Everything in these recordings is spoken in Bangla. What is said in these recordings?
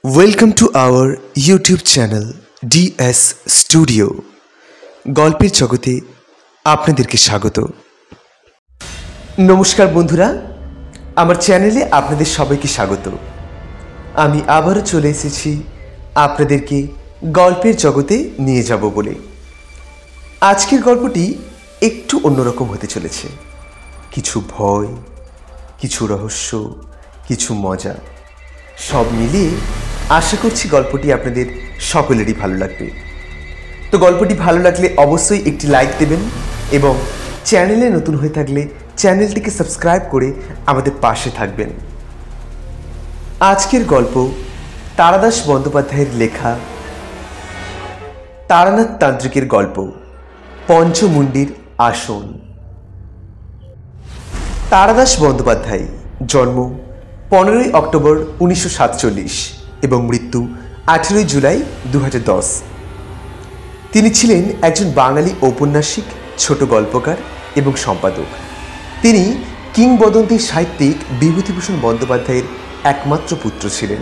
Welcome to our YouTube channel DS Studio গল্পের জগতে আপনাদেরকে স্বাগত। নমস্কার বন্ধুরা, আমার চ্যানেলে আপনাদের সবাইকে স্বাগত। আমি আবারও চলে এসেছি আপনাদেরকে গল্পের জগতে নিয়ে যাব বলে। আজকের গল্পটি একটু অন্যরকম হতে চলেছে। কিছু ভয়, কিছু রহস্য, কিছু মজা, সব মিলিয়ে আশা করছি গল্পটি আপনাদের সকলেরই ভালো লাগবে। তো গল্পটি ভালো লাগলে অবশ্যই একটি লাইক দেবেন এবং চ্যানেলে নতুন হয়ে থাকলে চ্যানেলটিকে সাবস্ক্রাইব করে আমাদের পাশে থাকবেন। আজকের গল্প তারাদাস বন্দ্যোপাধ্যায়ের লেখা তারানাথ তান্ত্রিকের গল্প পঞ্চমুণ্ডির আসন। তারাদাস বন্দ্যোপাধ্যায় জন্ম 15ই অক্টোবর 1947 এবং মৃত্যু 18ই জুলাই 2010। তিনি ছিলেন একজন বাঙালি ঔপন্যাসিক, ছোট গল্পকার এবং সম্পাদক। তিনি কিংবদন্তি সাহিত্যিক বিভূতিভূষণ বন্দ্যোপাধ্যায়ের একমাত্র পুত্র ছিলেন।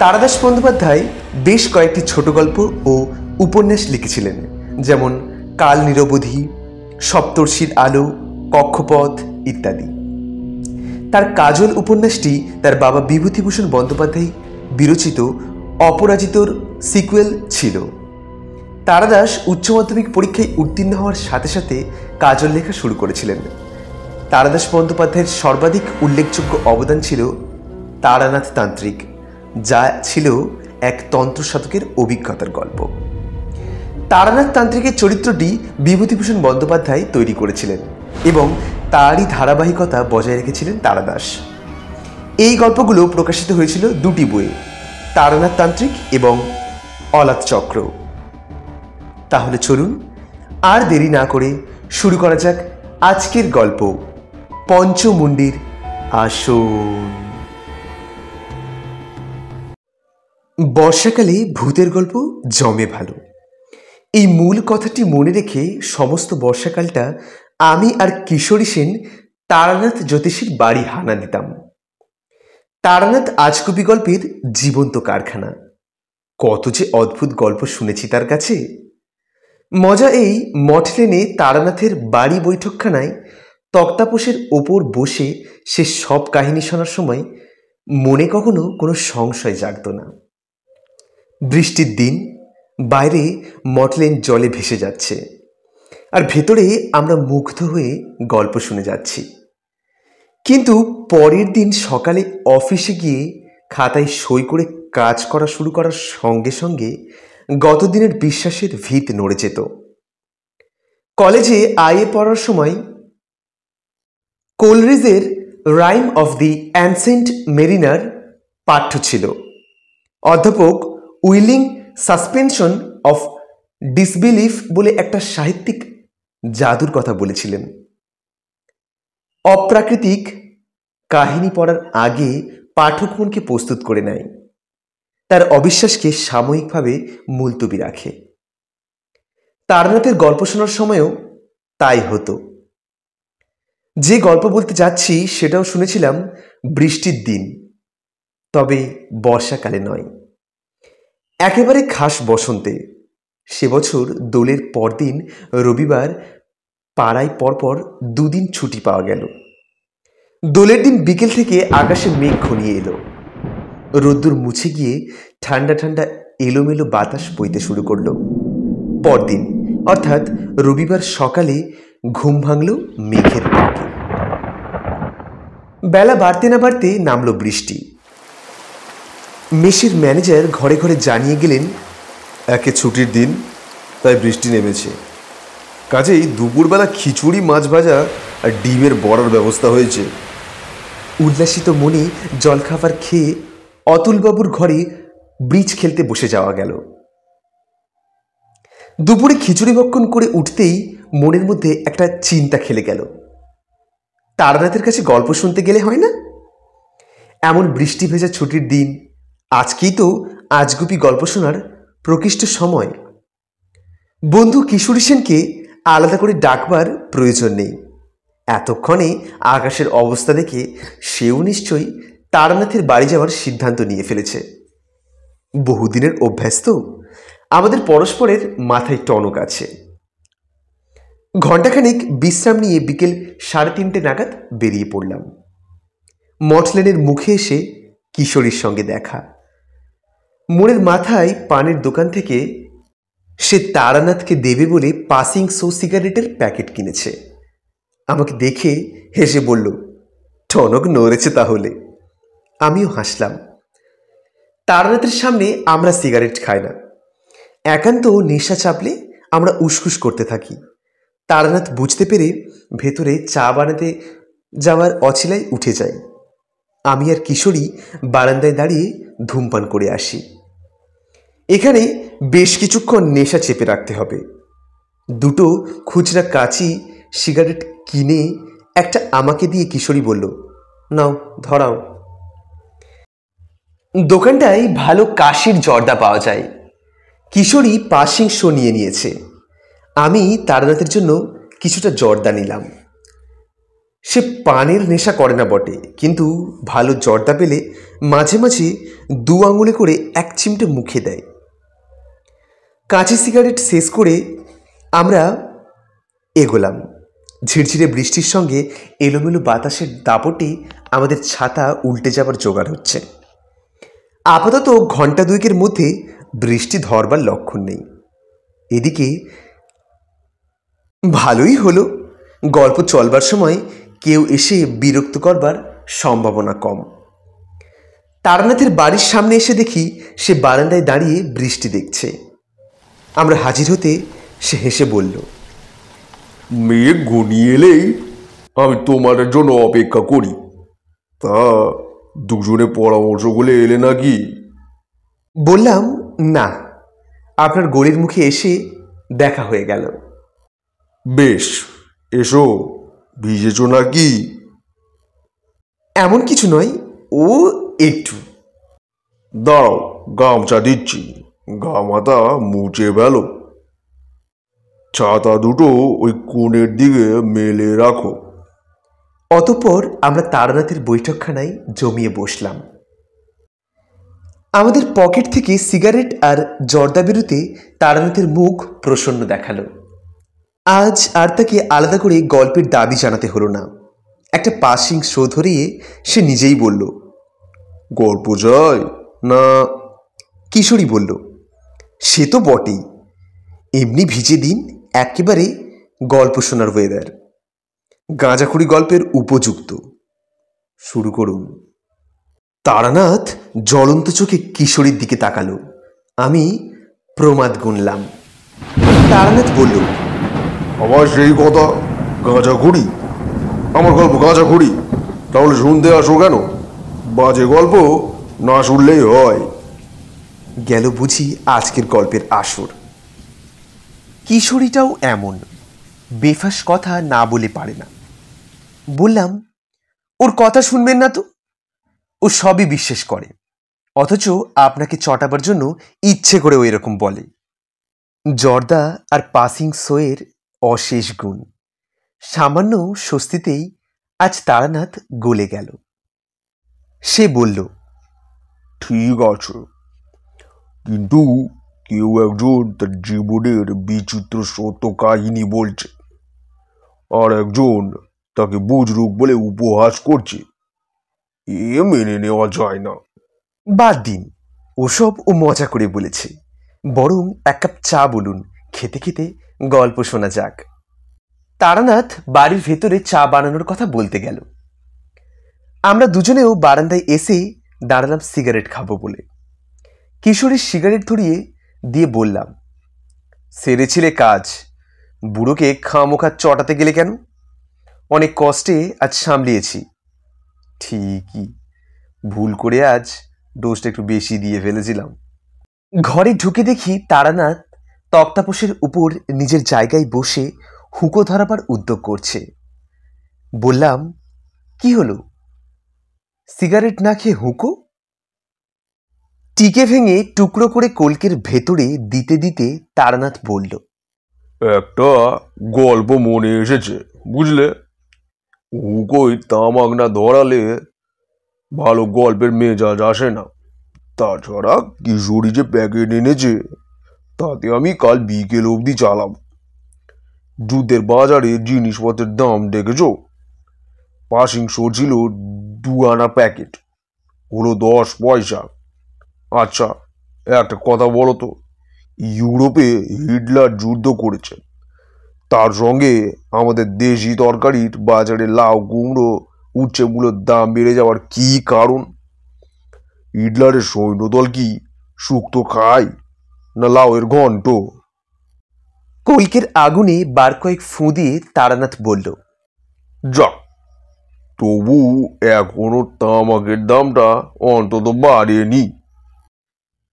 তারাদাস বন্দ্যোপাধ্যায় বেশ কয়েকটি ছোট গল্প ও উপন্যাস লিখেছিলেন, যেমন কাল নিরবধি, সপ্তর্ষির আলো, কক্ষপথ ইত্যাদি। তার কাজল উপন্যাসটি তার বাবা বিভূতিভূষণ বন্দ্যোপাধ্যায় বিরচিত অপরাজিতর সিকুয়েল ছিল। তারাদাস উচ্চ মাধ্যমিক পরীক্ষায় উত্তীর্ণ হওয়ার সাথে সাথে কাজল লেখা শুরু করেছিলেন। তারাদাস বন্দ্যোপাধ্যায়ের সর্বাধিক উল্লেখযোগ্য অবদান ছিল তারানাথ তান্ত্রিক, যা ছিল এক তন্ত্রসাধকের অভিজ্ঞতার গল্প। তারানাথ তান্ত্রিকের চরিত্রটি বিভূতিভূষণ বন্দ্যোপাধ্যায় তৈরি করেছিলেন এবং তারই ধারাবাহিকতা বজায় রেখেছিলেন তারাদাস। এই গল্পগুলো প্রকাশিত হয়েছিল দুটি বইয়ে, তারানাথ তান্ত্রিক এবং অলাত চক্র। তাহলে চলুন আর দেরি না করে শুরু করা যাক আজকের গল্প পঞ্চমুণ্ডির আসন। বর্ষাকালে ভূতের গল্প জমে ভালো, এই মূল কথাটি মনে রেখে সমস্ত বর্ষাকালটা আমি আর কিশোরী সেন তারানাথ জ্যোতিষীর বাড়ি হানা দিতাম। তারানাথ আজগুবি গল্পের জীবন্ত কারখানা। কত যে অদ্ভুত গল্প শুনেছি তার কাছে। মজা এই, মঠ লেনে তারানাথের বাড়ি বৈঠকখানায় তক্তাপোষের ওপর বসে সে সব কাহিনী শোনার সময় মনে কখনো কোনো সংশয় জাগত না। বৃষ্টির দিন, বাইরে মটলেন জলে ভেসে যাচ্ছে আর ভেতরে আমরা মুগ্ধ হয়ে গল্প শুনে যাচ্ছি। কিন্তু পরের দিন সকালে অফিসে গিয়ে খাতায় সই করে কাজ করা শুরু করার সঙ্গে সঙ্গে গতদিনের বিশ্বাসের ভিত নড়ে যেত। কলেজে আইএ পড়ার সময় কোলরিজের rime of the ancient mariner পাঠ্য ছিল। অধ্যাপক উইলিং সাসপেনশন অফ ডিসবিলিফ বলে একটা সাহিত্যিক জাদুর কথা বলেছিলেন। অপ্রাকৃতিক কাহিনী পড়ার আগে পাঠক মনকে প্রস্তুত করে নেয়, তার অবিশ্বাসকে সাময়িকভাবে মুলতবি রাখে। তারানাথের গল্প শোনার সময়ও তাই হতো। যে গল্প বলতে যাচ্ছি সেটাও শুনেছিলাম বৃষ্টির দিন, তবে বর্ষাকালে নয়, একেবারে খাস বসন্তে। সে বছর দোলের পরদিন রবিবার পাড়ায় পরপর দুদিন ছুটি পাওয়া গেল। দোলের দিন বিকেল থেকে আকাশে মেঘ ঘনিয়ে এলো, রোদ্দুর মুছে গিয়ে ঠান্ডা ঠান্ডা এলোমেলো বাতাস বইতে শুরু করলো। পরদিন অর্থাৎ রবিবার সকালে ঘুম ভাঙল মেঘের ডাকে। বেলা বাড়তে না বাড়তে নামলো বৃষ্টি। মেসের ম্যানেজার ঘরে ঘরে জানিয়ে গেলেন, একে ছুটির দিন, তাই বৃষ্টি নেমেছে, কাজেই দুপুরবেলা খিচুড়ি, মাছ ভাজা আর ডিমের বড়ার ব্যবস্থা হয়েছে। উল্লাসিত মনে জলখাবার খেয়ে অতুলবাবুর ঘরে ব্রিজ খেলতে বসে যাওয়া গেল। দুপুরে খিচুড়ি ভক্ষণ করে উঠতেই মনের মধ্যে একটা চিন্তা খেলে গেল। তারানাথের কাছে গল্প শুনতে গেলে হয় না? এমন বৃষ্টি ভেজা ছুটির দিন, আজকেই তো আজগুবি গল্প শোনার প্রকৃষ্ট সময়। বন্ধু কিশোরী সেনকে আলাদা করে ডাকবার প্রয়োজন নেই। এতক্ষণে আকাশের অবস্থা দেখে সেও নিশ্চয়ই তারানাথের বাড়ি যাওয়ার সিদ্ধান্ত নিয়ে ফেলেছে। বহুদিনের অভ্যাস তো, আমাদের পরস্পরের মাথায় টনক আছে। ঘণ্টাখানিক বিশ্রাম নিয়ে বিকেল 3:30 নাগাদ বেরিয়ে পড়লাম। মঠলেনের মুখে এসে কিশোরীর সঙ্গে দেখা। মোড়ের মাথায় পানের দোকান থেকে সে তারানাথকে দেবে বলে পাসিং শো সিগারেটের প্যাকেট কিনেছে। আমাকে দেখে হেসে বলল, টনক নড়েছে তাহলে। আমিও হাসলাম। তারানাথের সামনে আমরা সিগারেট খাই না। একান্ত নেশা চাপলে আমরা উসখুস করতে থাকি। তারানাথ বুঝতে পেরে ভেতরে চা বানাতে যাওয়ার অছিলায় উঠে যায়। আমি আর কিশোরী বারান্দায় দাঁড়িয়ে ধূমপান করে আসি। এখানে বেশ কিছুক্ষণ নেশা চেপে রাখতে হবে। দুটো খুচরা কাঁচি সিগারেট কিনে একটা আমাকে দিয়ে কিশোরী বলল, নাও ধরাও। দোকানটায় ভালো কাশির জর্দা পাওয়া যায়। কিশোরী পাসিং শো নিয়ে নিয়েছে। আমি তারানাথের জন্য কিছুটা জর্দা নিলাম। সে পানের নেশা করে না বটে, কিন্তু ভালো জর্দা পেলে মাঝে মাঝে 2 আঙুলে করে 1 চিমটে মুখে দেয়। কাঁচি সিগারেট শেষ করে আমরা এগোলাম। ঝিরঝিরে বৃষ্টির সঙ্গে এলোমেলো বাতাসের দাপটে আমাদের ছাতা উল্টে যাবার জোগাড় হচ্ছে। আপাতত ঘণ্টা 2 মধ্যে বৃষ্টি ধরবার লক্ষণ নেই। এদিকে ভালোই হলো, গল্প চলবার সময় কেউ এসে বিরক্ত করবার সম্ভাবনা কম। তারানাথের বাড়ির সামনে এসে দেখি সে বারান্দায় দাঁড়িয়ে বৃষ্টি দেখছে। আমরা হাজির হতে সে হেসে বলল, মেয়ে ঘনিয়ে এলেই আমি তোমার জন্য অপেক্ষা করি। তা দুজনে পরামর্শ করে এলে নাকি? বললাম, না, আপনার গলির মুখে এসে দেখা হয়ে গেল। বেশ, এসো। ভিজেছ নাকি? এমন কিছু নয়, ও একটু। দাঁড়াও, গামছা দিচ্ছি, গামাতা মুছে ফেলো। ছাতা দুটো ওই কোণের দিকে মেলে রাখো। অতঃপর আমরা তারানাথের বৈঠকখানায় জমিয়ে বসলাম। আমাদের পকেট থেকে সিগারেট আর জর্দা বেরোতে তারানাথের মুখ প্রসন্ন দেখালো। আজ আর তাকে আলাদা করে গল্পের দাবি জানাতে হলো না। একটা পাসিং শো ধরিয়ে সে নিজেই বলল, গল্প চাই না? কিশোরী বলল, সে তো বটেই, এমনি ভিজে দিন একেবারে গল্প শোনার ওয়েদার, গাঁজাখুরি গল্পের উপযুক্ত। শুরু করুন। তারানাথ জ্বলন্ত চোখে কিশোরীর দিকে তাকালো। আমি প্রমাদ গুনলাম। তারানাথ বলল, আবার সেই কথা, গাঁজাখুরি? আমার গল্প গাঁজাখুরি? তাহলে শুনতে আসো কেন? বাজে গল্প না শুনলেই হয়। গেল বুঝি আজকের গল্পের আসর। কিশোরীটাও এমন, বেফাস কথা না বলে পারে না। বললাম, ওর কথা শুনবেন না তো, ও সবই বিশ্বাস করে, অথচ আপনাকে চটাবার জন্য ইচ্ছে করে ও এরকম বলে। জর্দা আর পাসিং শোয়ের অশেষ গুণ। সামান্য স্বস্তিতেই আজ তারানাথ গলে গেল। সে বলল, ঠিক আছে, কিন্তু কেউ একজন তার জীবনের বিচিত্র সত্য কাহিনী বলছে, আর একজন তাকে বুজরুক বলে উপহাস করছে। এ মেনে নেওয়া যায় না। বাদ দিন, ওসব ও মজা করে বলেছে। বরং 1 কাপ চা বলুন, খেতে খেতে গল্প শোনা যাক। তারানাথ বাড়ির ভেতরে চা বানানোর কথা বলতে গেল। আমরা দুজনেও বারান্দায় এসে দাঁড়ালাম সিগারেট খাবো বলে। কিশোরীর সিগারেট ধরিয়ে দিয়ে বললাম, সেরেছিলে কাজ, বুড়োকে খামোখা চটাতে গেলে কেন? অনেক কষ্টে আজ সামলিয়েছি। ঠিকই, ভুল করে আজ ডোজটা একটু বেশি দিয়ে ফেলেছিলাম। ঘরে ঢুকে দেখি তারানাথ তক্তাপোষের উপর নিজের জায়গায় বসে হুঁকো ধরাবার উদ্যোগ করছে। বললাম, কি হলো, সিগারেট না খেয়ে হুঁকো? টিকে ভেঙে টুকরো করে কলকের ভেতরে দিতে দিতে তারানাথ বলল, একটা গল্প মনে এসেছে, বুঝলে? হুকোই তামাক না ধরালে ভালো গল্পের মেজাজ আসে না। তাছাড়া কিশোরী যে প্যাকেট এনেছে তাতে আমি কাল বিকেল অবধি চালাবো। দুধের বাজারে জিনিসপত্রের দাম দেখেছো? পাসিং শো ছিল 2 আনা প্যাকেট, হলো 10 পয়সা। আচ্ছা, একটা কথা বলো তো, ইউরোপে হিটলার যুদ্ধ করেছে, তার সঙ্গে আমাদের দেশি তরকারির বাজারে লাউ কুমড়ো উচ্ছে মূল্যের দাম বেড়ে যাওয়ার কি কারণ? হিটলারের সৈন্যদল কি শুক্তো খায় না লাউয়ের ঘন্ট? কলকের আগুনে বার কয়েক ফুঁ দিয়ে তারানাথ বলল, যাক, তবু এখনো তামাকের দামটা অন্তত বাড়েনি।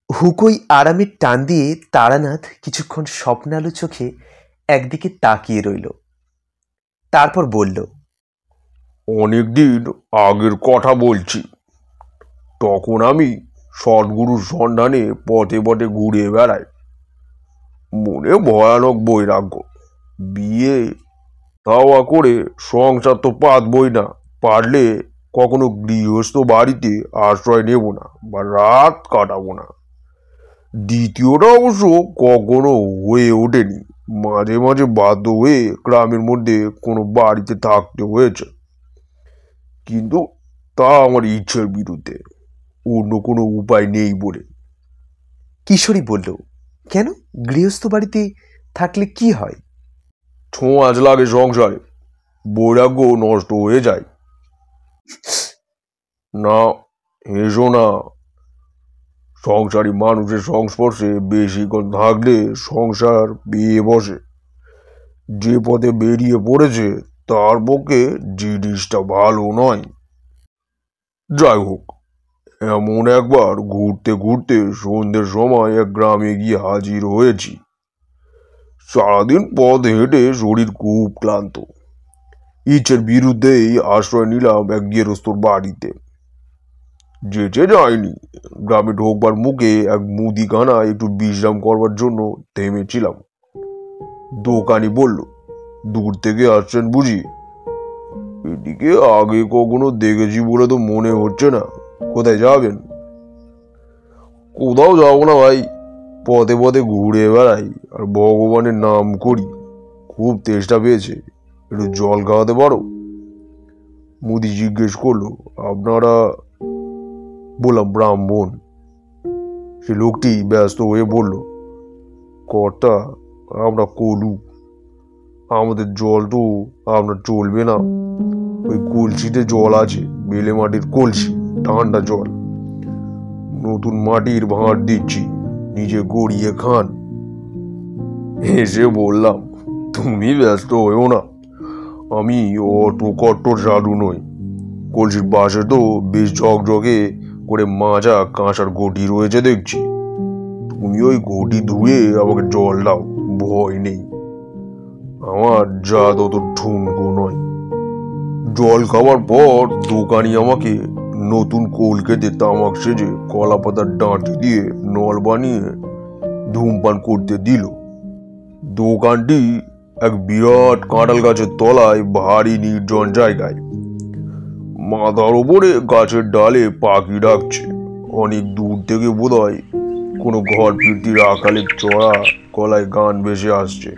হুকোই আরামের টান দিয়ে তারানাথ কিছুক্ষণ স্বপ্নালু চোখে একদিকে তাকিয়ে রইল। তারপর বলল, অনেকদিন আগের কথা বলছি, তখন আমি সদ্গুরুর সন্ধানে পথে পথে ঘুরে বেড়াই। মনে ভয়ানক বৈরাগ্য। বিয়ে তাওয়া করে সংসার তো পাতবই না, পারলে কখনো গৃহস্থ বাড়িতে আশ্রয় নেব না বা রাত কাটাবো না। দ্বিতীয়টা অবশ্য কখনো হয়ে ওঠেনি, মাঝে মাঝে বাধ্য হয়ে গ্রামের মধ্যে কোনো বাড়িতে থাকতে হয়েছে, কিন্তু তা আমার ইচ্ছের বিরুদ্ধে, অন্য কোনো উপায় নেই বলে। কিশোরী বলল, কেন? গৃহস্থ বাড়িতে থাকলে কি হয়? ছোঁয়াচ লাগে সংসারে, বৈরাগ্য নষ্ট হয়ে যায়। না, হেসো না। সংসারী মানুষের সংস্পর্শে বেশিক্ষণ থাকলে সংসার পেয়ে বসে। যে পথে বেরিয়ে পড়েছে তার পক্ষে জিনিসটা ভালো নয়। যাই হোক, এমন একবার ঘুরতে ঘুরতে সন্ধ্যের সময় এক গ্রামে গিয়ে হাজির হয়েছি। সারাদিন পথ হেঁটে শরীর খুব ক্লান্ত। ইচ্ছের বিরুদ্ধেই আশ্রয় নিলাম এক গেরস্তর বাড়িতে। যেতে যায়নি, গ্রামে ঢোকবার মুখে এক মুদিখানায় একটু বিশ্রাম করবার জন্য থেমেছিলাম। দোকানি বলল, দূর থেকে আসছেন বুঝি? এদিকে আগে কখনো দেখেছি বলে তো মনে হচ্ছে না। কোথায় যাবেন? কোথাও যাবো না ভাই, পথে পথে ঘুরে বেড়াই আর ভগবানের নাম করি। খুব তেষ্টা পেয়েছে, একটু জল খাওয়াতে পারো? মুদি জিজ্ঞেস করলো, আপনারা? বললাম, ব্রাহ্মণ। সে লোকটি ব্যস্ত হয়ে বলল, কর্তা, আমরা কলু, আমাদের জল তো আপনার চলবে না। ওই কলসিতে জল আছে, বেলে মাটির কলসি, ঠান্ডা জল। নতুন মাটির ভাঁড় দিচ্ছি, নিজে গড়িয়ে খান। হেসে বললাম, তুমি ব্যস্ত হয়েও না, আমি অত কট্টর সাধু নই। কলসির পাশে তো বেশ ঝকঝকে করে মাজা কাঁসার ঘটি রয়েছে দেখছি। তুমি ওই ঘটি ধুয়ে আমাকে জল দাও, ভয় নেই। আমার জাত অত ঠুনকো নয়। জল খাওয়ার পর দোকানি আমাকে নতুন কলকেতে তামাক সেজে কলা পাতার ডাঁটি দিয়ে নল বানিয়ে ধূমপান করতে দিল। দোকানটি এক বিরাট কাঁঠাল গাছের তলায় ভারী নির্জন জায়গায়। মাথার ওপরে গাছের ডালে পাখি ডাকছে। অনেক দূর থেকে বোধহয় কোনো ঘর ফিরতির আকালে চড়া গলায় গান ভেসে আসছে।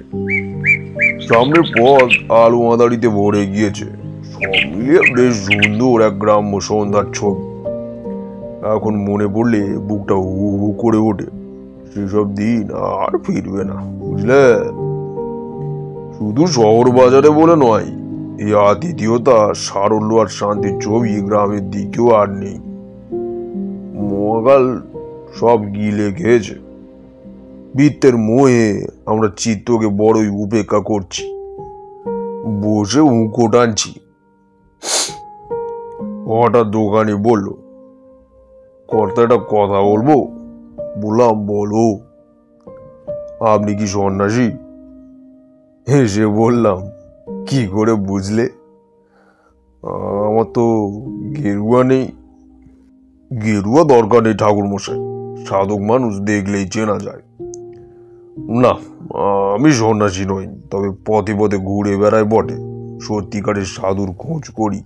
সামনের পথ আলো আঁধারিতে ভরে গিয়েছে। সব মিলিয়ে বেশ সুন্দর এক গ্রাম্য সন্ধ্যার ছবি। এখন মনে পড়লে বুকটা হু হু করে ওঠে। সেসব দিন আর ফিরবে না, বুঝলে? শুধু শহর বাজারে বলে নয়, এই আতিথেয়তা, সারল্য আর শান্তির ছবি গ্রামের দিকেও আর নেই। মহাকাল সব গিলে খেয়েছে। বৃত্তের মোহে আমরা চিত্তকে বড়ই উপেক্ষা করছি, বসে উঁকো টানছি। হঠাৎ দোকানি বলল, কর্তা, একটা কথা বলবো? বললাম, বলো। আপনি কি সন্ন্যাসী? হেসে বললাম, কি করে বুঝলে? আমার তো গেরুয়া নেই। গেরুয়া দরকার নেই ঠাকুর মশাই, সাধক মানুষ দেখলেই চেনা যায়। না, আমি সন্ন্যাসী নই, তবে পথে পথে ঘুরে বেড়াই বটে, সত্যিকারের সাধুর খোঁজ করি।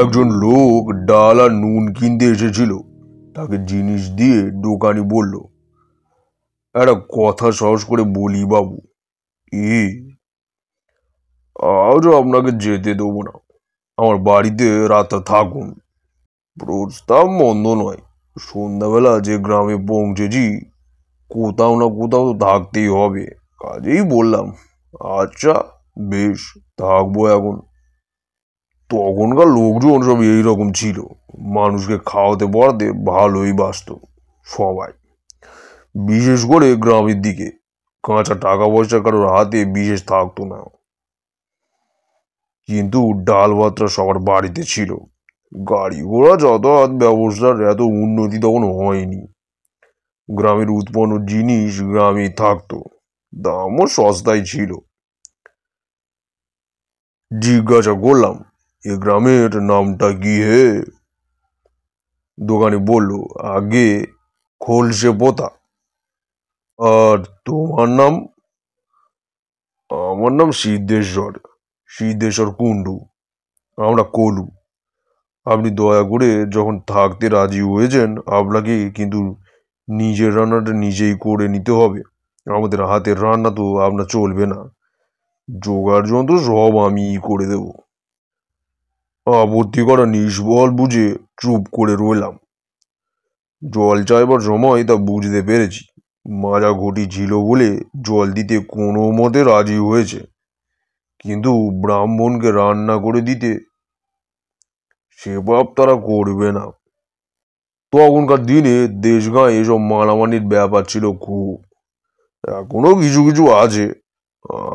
একজন লোক ডাল আর নুন কিনতে এসেছিল। তাকে জিনিস দিয়ে দোকানি বলল, একটা কথা সাহস করে বলি বাবু, কি? আজও আপনাকে যেতে দেবো না, আমার বাড়িতে রাতটা থাকুন। প্রস্তাব মন্দ নয়, সন্ধ্যাবেলা যে গ্রামে পৌঁছেছি কোথাও না কোথাও তো থাকতেই হবে, কাজেই বললাম। আচ্ছা বেশ, থাকবো এখন। তখনকার লোকজন সব এইরকম ছিল, মানুষকে খাওয়াতে পড়াতে ভালোই বাসত সবাই, বিশেষ করে গ্রামের দিকে। কাঁচা টাকা পয়সা কারোর হাতে বিশেষ থাকতো না, কিন্তু ডাল ভাতটা সবার বাড়িতে ছিল। গাড়ি ঘোড়া যাতায়াত ব্যবস্থার এত উন্নতি তখন হয়নি। গ্রামের উৎপন্ন জিনিস গ্রামেই থাকতো, দামও সস্তায় ছিল। জিজ্ঞাসা করলাম, এ গ্রামের নামটা কি হে? দোকানি বলল, আগে খোলসে পোতা। আর তোমার নাম? আমার নাম সিদ্ধেশ্বর, সিদ্ধেশ্বর কুণ্ডু। আমরা কলু। আপনি দয়া করে যখন থাকতে রাজি হয়েছেন, আপনাকে কিন্তু নিজের রান্নাটা নিজেই করে নিতে হবে। আমাদের হাতের রান্না তো আপনার চলবে না, জোগাড় যন্ত্র সব আমিই করে দেব। আপত্তি করা নিষ্ফল বুঝে চুপ করে রইলাম। জল চাইবার সময় তা বুঝতে পেরেছি, মাজা ঘটি ছিল বলে জল দিতে কোনো মতে রাজি হয়েছে, কিন্তু ব্রাহ্মণকে রান্না করে দিতে সে বাপ তারা করবে না। তখনকার দিনে দেশগাঁ এসব মানামানির ব্যাপার ছিল খুব, এখনো কিছু কিছু আছে।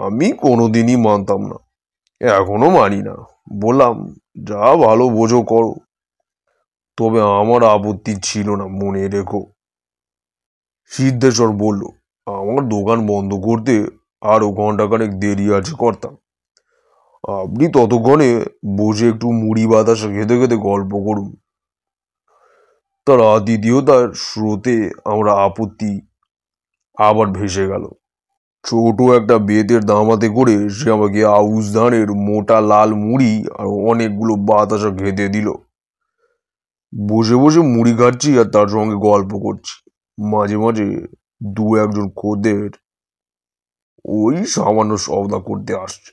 আমি কোনোদিনই মানতাম না, এখনো মানি না। বললাম, যা ভালো বোঝো করো, তবে আমার আপত্তি ছিল না, মনে রেখো। সিদ্ধেশ্বর বলল, আমার দোকান বন্ধ করতে আরো ঘন্টাখানেক দেরি আছে কর্তা। আপনি ততক্ষণে বসে একটু মুড়ি বাতাসা খেতে খেতে গল্প করুন। তার আতিথেয়তার স্রোতে আমরা আপত্তি আবার ভেসে গেল। ছোট একটা বেতের দামাতে করে সে আমাকে আউশ ধানের মোটা লাল মুড়ি আর অনেকগুলো বাতাসা খেতে দিল। বসে বসে মুড়ি খাচ্ছি আর তার সঙ্গে গল্প করছি। মাঝে মাঝে দু একজন খদ্দের ওই সামান্য সওদা করতে আসছে,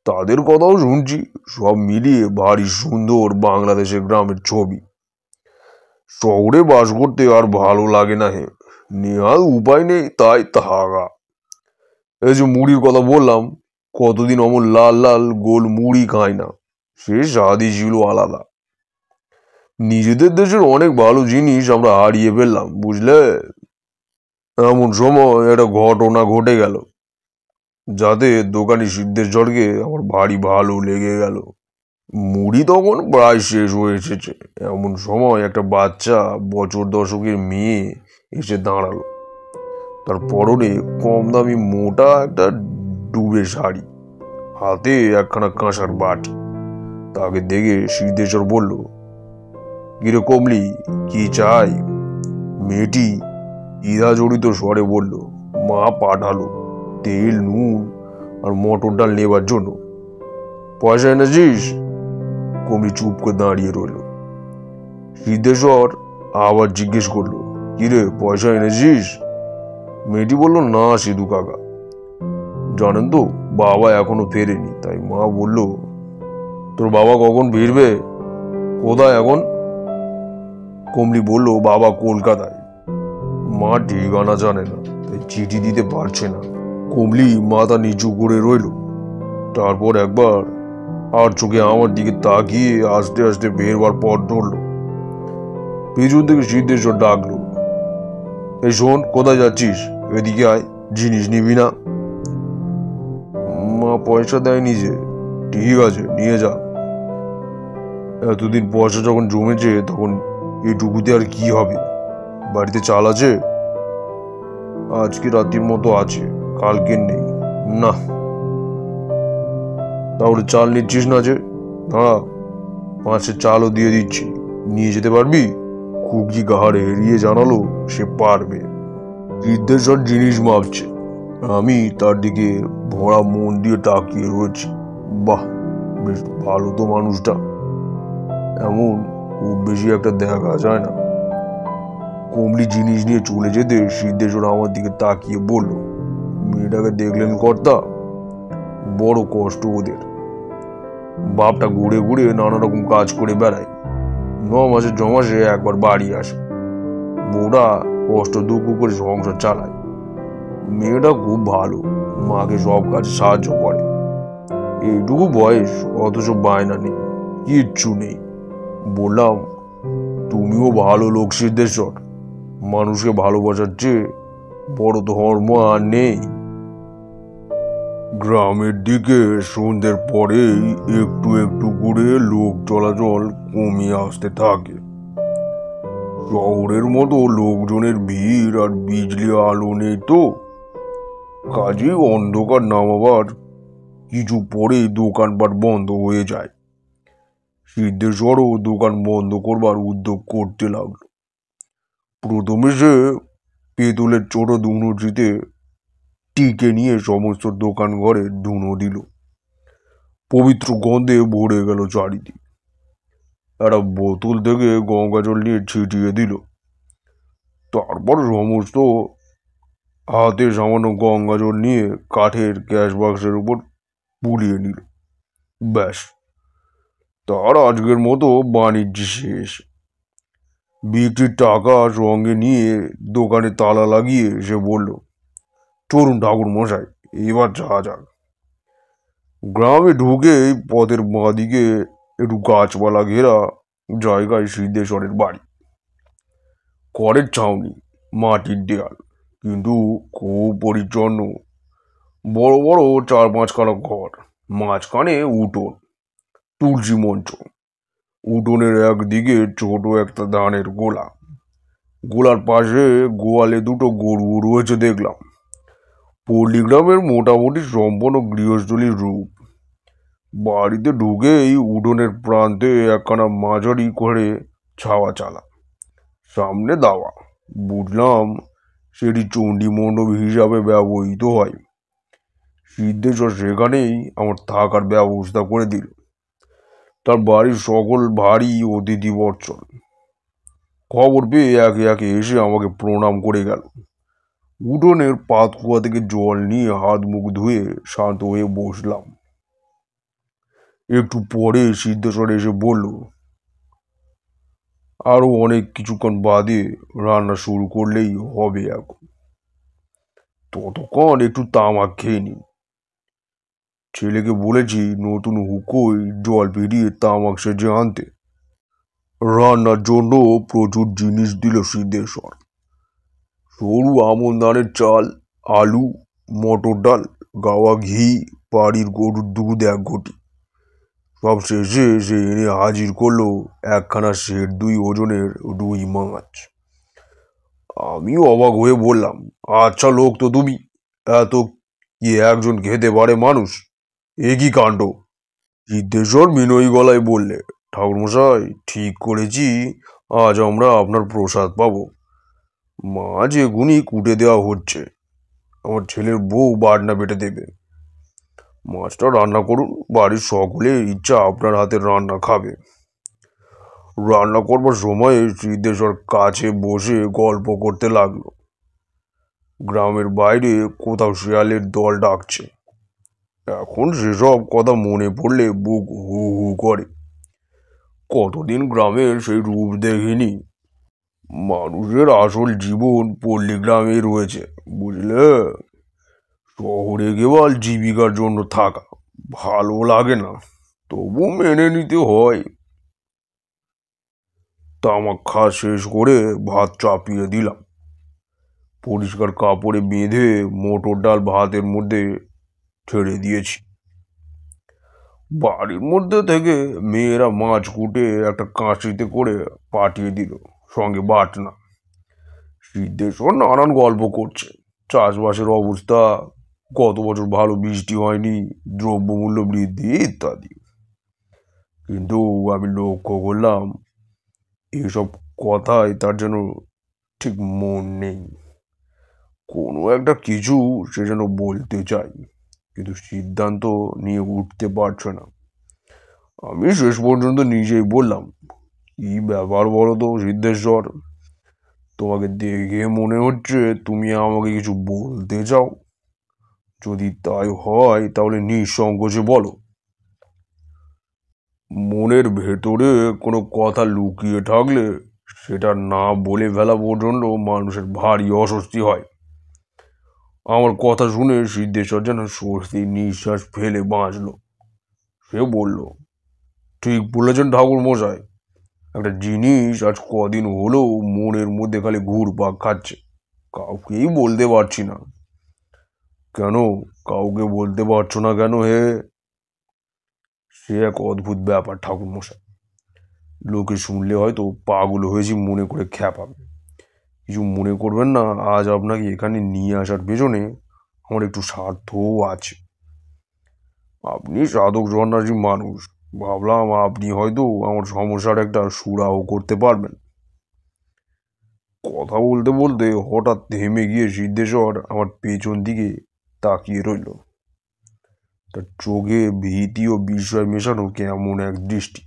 তাদের কথাও শুনছি। সব মিলিয়ে ভারী সুন্দর বাংলাদেশের গ্রামের ছবি। শহরে বাস করতে আর ভালো লাগে না হে, নেহাল উপায় নেই তাই থাকা। এই যে মুড়ির কথা বললাম, কতদিন অমন লাল লাল গোল মুড়ি খাই না, সে স্বাদই ছিল আলাদা। নিজেদের দেশের অনেক ভালো জিনিস আমরা হারিয়ে ফেললাম, বুঝলে। এমন সময় একটা ঘটনা ঘটে গেল, যাতে দোকানি সিদ্ধেশ্বরকে আমার ভারী ভালো লেগে গেল। মুড়ি তখন প্রায় শেষ হয়ে এসেছে, এমন সময় একটা বাচ্চা বছর দশকের মেয়ে এসে দাঁড়ালো। তার পরনে কম দামি মোটা একটা ডুবে শাড়ি, হাতে একখানা কাঁসার বাটি। তাকে দেখে সিদ্ধেশ্বর বলল, কিরে কমলি, কি চাই? মেয়েটি দ্বিধা জড়িত স্বরে বলল, মা পাঠালো তেল নুন আর মটর ডাল নেবার জন্য। পয়সা এনেছিস? কমলি চুপ করে দাঁড়িয়ে রইল। সিদ্ধেশ্বর আবার জিজ্ঞেস করলো, কিরে পয়সা এনেছিস? মেয়েটি বলল, না সিধু কাকা, জানেন তো বাবা এখনো ফেরেনি, তাই মা বলল। তোর বাবা কখন ফিরবে? কোথায় এখন? কমলি বলল, বাবা কলকাতায়। মা ঠিকানা জানে না, তাই চিঠি দিতে পারছে না। কমলি মাথা নিচু করে রইল, তারপর একবার আর চোখে আমার দিকে তাকিয়ে আস্তে আস্তে বেরবার পথ ধরল। পেছন থেকে সিদ্ধেশ্বর ডাকলো, এই শোন, কোথায় যাচ্ছিস? এদিকে আয়, জিনিস নিবি না? মা পয়সা দেয়নি যে। ঠিক আছে, নিয়ে যা। এতদিন পয়সা যখন জমেছে তখন এটুকুতে আর কি হবে? বাড়িতে চাল আছে? আজকে রাতের মতো আছে, কালকে নেই। না, তাহলে চাল নিচ্ছিস না যে? দাঁড়া, মাছের চালও দিয়ে দিচ্ছি, নিয়ে যেতে পারবি? খুকি গাহাড়ে এড়িয়ে জানালো সে পারবে। সিদ্ধেশ্বর জিনিস মাপছে, আমি তার দিকে ভরা মন দিয়ে তাকিয়ে রয়েছি। বাহ, বেশ ভালো তো মানুষটা, এমন খুব বেশি একটা দেখা যায় না। কমলি জিনিস নিয়ে চলে যেতে সিদ্ধেশ্বর আমার দিকে তাকিয়ে বলল, মেয়েটাকে দেখলেন কর্তা, বড় কষ্ট ওদের। বাপটা ঘুরে ঘুরে নানা রকম কাজ করে বেড়ায়, 9 মাসে 6 মাসে একবার বাড়ি আসে। বউরা কষ্ট দুঃখ করে সংসার চালায়। মেয়েটা খুব ভালো, মাকে সব কাজে সাহায্য করে। এইটুকু বয়স, অথচ বায়না নেই, কিচ্ছু নেই। বললাম, তুমিও ভালো লোক সিদ্ধেশ্বর, মানুষকে ভালোবাসার চেয়ে বড় ধর্ম আর নেই। গ্রামের দিকে সন্ধ্যের পরেই একটু একটু করে লোক চলাচল কমে আসতে থাকে। শহরের মতো লোকজনের ভিড় আর বিজলি আলো নেই তো, কাজেই অন্ধকার নামাবার কিছু পরেই দোকানপাট বন্ধ হয়ে যায়। সিদ্ধেশ্বরও দোকান বন্ধ করবার উদ্যোগ করতে লাগলো। প্রথমে সে পেতলের ছোট ধুনুচিতে টিকে নিয়ে সমস্ত দোকান ঘরে ধুনো দিল। পবিত্র গন্ধে ভরে গেল চারিদিক। একটা বোতল থেকে গঙ্গা জল নিয়ে ছিটিয়ে দিল। তারপর সমস্ত হাতে সামান্য গঙ্গা জল নিয়ে কাঠের ক্যাশ বাক্সের উপর পুলিয়ে নিল। ব্যাস, তার আজকের মতো বাণিজ্য শেষ। বিক্রির টাকা সঙ্গে নিয়ে দোকানে তালা লাগিয়ে সে বলল, চলুন ঠাকুর মশাই, এবার যাওয়া যাক। গ্রামে ঢুকেই পথের বাঁদিকে একটু গাছপালা ঘেরা জায়গায় সিদ্ধেশ্বরের বাড়ি। খড়ের ছাউনি, মাটির দেয়াল, কিন্তু খুব পরিচ্ছন্ন। বড় বড় 4-5খানা ঘর, মাঝখানে উঠোন, তুলসী মঞ্চ। উঠোনের একদিকে ছোট একটা ধানের গোলা। গোলার পাশে গোয়ালে দুটো গরু রয়েছে দেখলাম। পল্লীগ্রামের মোটামুটি সম্পন্ন গৃহস্থলীর রূপ। বাড়িতে ঢুকেই উঠোনের প্রান্তে একখানা মাঝারি করে ছাওয়া চালা, সামনে দাওয়া। বুঝলাম সেটি চণ্ডী মণ্ডপ হিসাবে ব্যবহৃত হয়। সিদ্ধেশ্বর সেখানেই আমার থাকার ব্যবস্থা করে দিল। তার বাড়ির সকল ভারী অতিথি বৎসল। খবর পেয়ে একে একে এসে আমাকে প্রণাম করে গেল। উঠোনের পাতকুয়া থেকে জল নিয়ে হাত মুখ ধুয়ে শান্ত হয়ে বসলাম। একটু পরে সিদ্ধেশ্বর এসে বলল, আরো অনেক কিছুক্ষণ বাদে রান্না শুরু করলেই হবে। এখন ততক্ষণ একটু তামাক খেয়ে নিন। ছেলেকে বলেছি নতুন হুকোয় জল পেরিয়ে তামাক সেজে আনতে। রান্নার জন্য প্রচুর জিনিস দিল সিদ্ধেশ্বর। সরু আমন ধানের চাল, আলু, মটর ডাল, গাওয়া ঘি, বাড়ির গরুর দুধ 1 ঘটি। সব শেষে সে এনে হাজির করলো একখানা সের 2 ওজনের রুই মাছ। আমিও অবাক হয়ে বললাম, আচ্ছা লোক তো তুমি, এত কি একজন খেতে পারে মানুষ? এ কি কাণ্ড! সিদ্ধেশ্বর বিনয়ী গলায় বললে, ঠাকুরমশাই, ঠিক করেছি আজ আমরা আপনার প্রসাদ পাবো। মাছ এগুনি কুটে দেওয়া হচ্ছে, আমার ছেলের বউ বাটনা বেটে দেবে। মাছটা রান্না করুন, বাড়ির সকলের ইচ্ছা আপনার হাতের রান্না খাবে। রান্না করবার সময় সিদ্ধেশ্বর কাছে বসে গল্প করতে লাগলো। গ্রামের বাইরে কোথাও শিয়ালের দল ডাকছে। এখন সেসব কথা মনে পড়লে বুক হু হু করে। কতদিন গ্রামের সেই রূপ দেখিনি। মানুষের আসল জীবন পল্লীগ্রামে রয়েছে, বুঝলে। শহরে কেবল জীবিকার জন্য থাকা ভালো লাগে না, তবু মেনে নিতে হয়। তামাক খাওয়া শেষ করে ভাত চাপিয়ে দিলাম। পরিষ্কার কাপড়ে বেঁধে মটর ডাল ভাতের মধ্যে ছেড়ে দিয়েছি। বাড়ির মধ্যে থেকে মেয়েরা মাছ কুটে একটা কাঁচিতে করে পাঠিয়ে দিল, সঙ্গে বাটনা। সিদ্ধেশ্বর নানান গল্প করছে, চাষবাসের অবস্থা, গত বছর ভালো বৃষ্টি হয়নি, দ্রব্যমূল্য বৃদ্ধি ইত্যাদি। কিন্তু আমি লক্ষ্য করলাম এসব কথায় তার যেন ঠিক মন নেই। কোনো একটা কিছু সে যেন বলতে চায়, কিন্তু সিদ্ধান্ত নিয়ে উঠতে পারছে না। আমি শেষ পর্যন্ত নিজেই বললাম, কি ব্যাপার বলো তো সিদ্ধেশ্বর, তোমাকে দেখে মনে হচ্ছে তুমি আমাকে কিছু বলতে চাও। যদি তাই হয় তাহলে নিঃসংকোচে বলো। মনের ভেতরে কোনো কথা লুকিয়ে থাকলে সেটা না বলে ফেলা পর্যন্ত মানুষের ভারী অস্বস্তি হয়। আমার কথা শুনে সিদ্ধেশ্বর যেন স্বস্তির নিঃশ্বাস ফেলে বাঁচল। সে বলল, ঠিক বলেছেন ঠাকুর মশাই। একটা জিনিস আজ কদিন হলেও মনের মধ্যে খালি ঘুরপাক খাচ্ছে, কাউকেই বলতে পারছি না। কেন? কাউকে বলতে পারছো না কেন হে? সে এক অদ্ভুত ব্যাপার ঠাকুর মশাই। লোকে শুনলে হয়তো পাগল হয়েছি মনে করে খ্যাপাবে। কিছু মনে করবেন না, আজ আপনাকে এখানে নিয়ে আসার পেছনে আমার একটু স্বার্থও আছে। আপনি সাধক সন্ন্যাসী মানুষ, ভাবলাম আপনি হয়তো আমার সমস্যার একটা সুরাহ করতে পারবেন। কথা বলতে বলতে হঠাৎ থেমে গিয়ে সিদ্ধেশ্বর আমার পেছন দিকে তাকিয়ে রইল। তার চোখে ভীতি ও বিস্ময় মেশানো কেমন এক দৃষ্টি।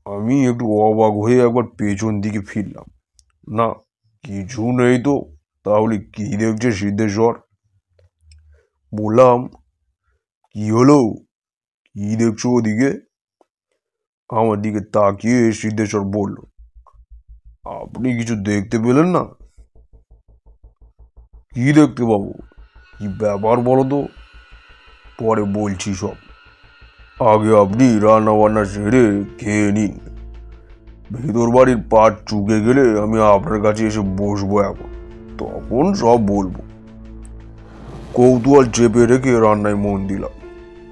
আমি একটু অবাক হয়ে একবার পেছন দিকে ফিরলাম। না, কিছু নেই তো। তাহলে কি দেখছে সিদ্ধেশ্বর? বললাম, কি হলো? কি দেখছো ওদিকে? আমার দিকে তাকিয়ে সিদ্ধেশ্বর বলল, আপনি কিছু দেখতে পেলেন না? কি দেখতে পাবো? কি ব্যাপার বলো তো? পরে বলছি সব। আগে আপনি রান্না বান্না সেরে খেয়ে নিন। ভেতর বাড়ির পাট চুকে গেলে আমি আপনার কাছে এসে বসবো, এখন তখন সব বলবো। কৌতূহল চেপে রেখে রান্নায় মন দিলাম।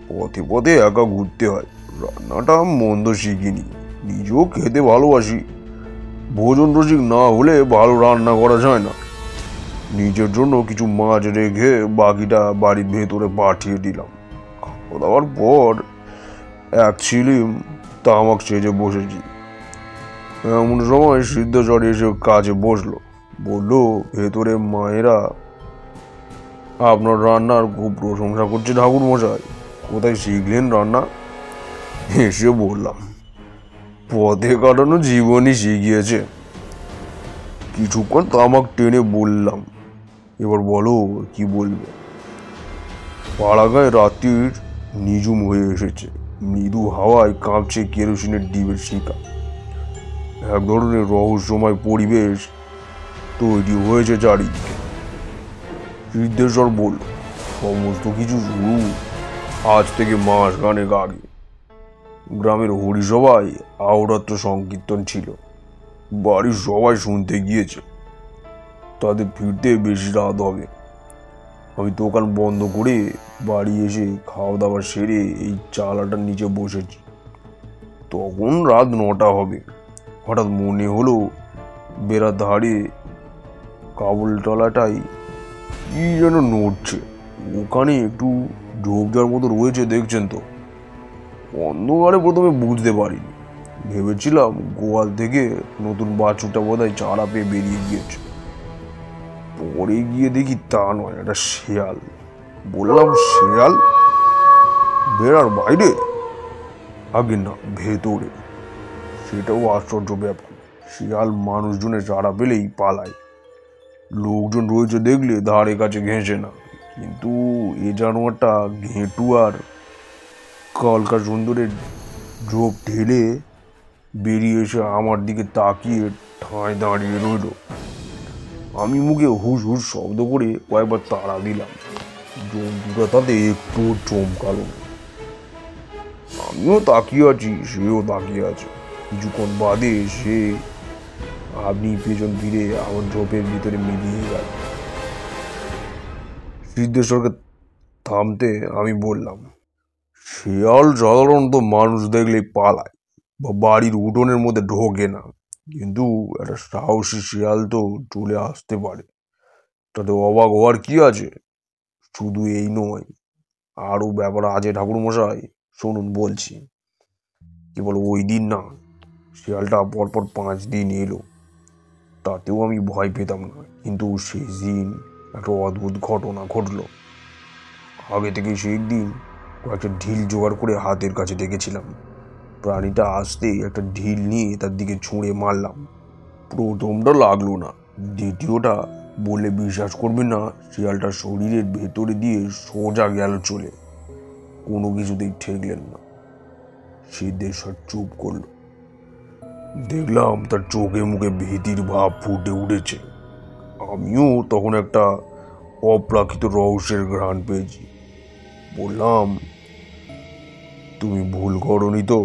পথে পথে একা ঘুরতে হয়। রান্নাটা মন্দ শিখিনি, নিজেও খেতে ভালোবাসি। ভোজন রসিক না হলে ভালো রান্না করা যায় না। নিজের জন্য কিছু মাছ রেখে বাকিটা বাড়ির ভেতরে পাঠিয়ে দিলাম। খাওয়া দাওয়ার পর এক ছিলিম তামাক সেজে বসেছি। এমন সময় সিদ্ধেশ্বর এসে কাজে বসলো। বললো, ভেতরে মায়েরা আপনার রান্নার খুব প্রশংসা করছে ঠাকুর মশাই। কোথায় শিখলেন রান্না? হেসে বললাম, পথে কাটানো জীবনই শিখিয়েছে। কিছুক্ষণ তামাক টেনে বললাম, এবার বলো কি বলবে। পাড়াগায় রাত্রির নিঝুম হয়ে এসেছে। মৃদু হাওয়ায় কাঁপছে কেরোসিনের ডিবের শিকা। এক ধরনের রহস্যময় পরিবেশ তৈরি হয়েছে চারিদিকে। সিদ্ধেশ্বর বলল, সমস্ত কিছু শুরু আজ থেকে মাস খানেক আগে। গ্রামের হরিসভায় আহরাত্র সংকীর্তন ছিল। বাড়ির সবাই শুনতে গিয়েছে। তাদের ফিরতে বেশি রাত হবে। আমি দোকান বন্ধ করে বাড়ি এসে খাওয়া দাওয়া সেরে এই চালাটার নিচে বসেছি। তখন রাত 9টা হবে। হঠাৎ মনে হলো বেড়ার ধারে কাবুলতলাটাই কি যেন নড়ছে। ওখানে একটু ঢোক দেওয়ার মতো রয়েছে, দেখছেন তো? অন্ধকারে প্রথমে বুঝতে পারিনি। ভেবেছিলাম গোয়াল থেকে নতুন বাছুরটা বোধহয় চারা পেয়ে বেরিয়ে গিয়েছে। পরে গিয়ে দেখি তা নয়, একটা শেয়াল। বললাম, শেয়াল বেড়ার বাইরে? আগে না, ভেতরে। সেটাও আশ্চর্য ব্যাপার। শিয়াল মানুষজনের চারা পেলেই পালায়। লোকজন রয়েছে দেখলে ধারে কাছে ঘেঁষে না। কিন্তু এ জানোয়ারটা ঘেঁটু আর কলকা সুন্দরের ঝোপ ঢেলে বেরিয়ে এসে আমার দিকে তাকিয়ে ঠাঁই দাঁড়িয়ে রইল। আমি মুখে হুস হুস শব্দ করে কয়েকবার তাড়া দিলাম। জন্তুটা তাতে একটু চমকালো না। আমিও তাকিয়ে আছি, সেও তাকিয়ে আছে। কিছুক্ষণ বাদে সে আপনি পেছন ফিরে আমার ঝোপের ভিতরে মিলিয়ে গেল। সিদ্ধেশ্বরকে থামতে আমি বললাম, শেয়াল সাধারণত মানুষ দেখলেই পালায় বা বাড়ির উঠোনের মধ্যে ঢোকে না। কিন্তু একটা সাহসী শেয়াল তো চলে আসতে পারে। তাতে অবাক হওয়ার কি আছে? শুধু এই নয়, আরও ব্যাপার আছে ঠাকুরমশাই। শুনুন বলছি। কেবল ওই দিন না, শিয়ালটা পরপর 5 দিন এলো। তাতেও আমি ভয় পেতাম না। কিন্তু শেষ দিন একটা অদ্ভুত ঘটনা ঘটলো। আগে থেকে সেই দিন কয়েকটা ঢিল জোগাড় করে হাতের কাছে রেখেছিলাম। প্রাণীটা আসতেই একটা ঢিল নিয়ে তার দিকে ছুঁড়ে মারলাম। প্রথমটা লাগলো না, দ্বিতীয়টা বলে বিশ্বাস করবে না, শিয়ালটা শরীরের ভেতরে দিয়ে সোজা গেল চলে। কোনো কিছুতেই ঠেকলেন না। সিদ্ধেশ্বর চুপ করলো। দেখলাম তার চোখে মুখে ভীতির ভাব ফুটে উঠেছে। আমিও তখন একটা অপ্রাকৃত রহস্যের ঘ্রাণ পেয়েছি। বললাম, তুমি ভুল করনি তো?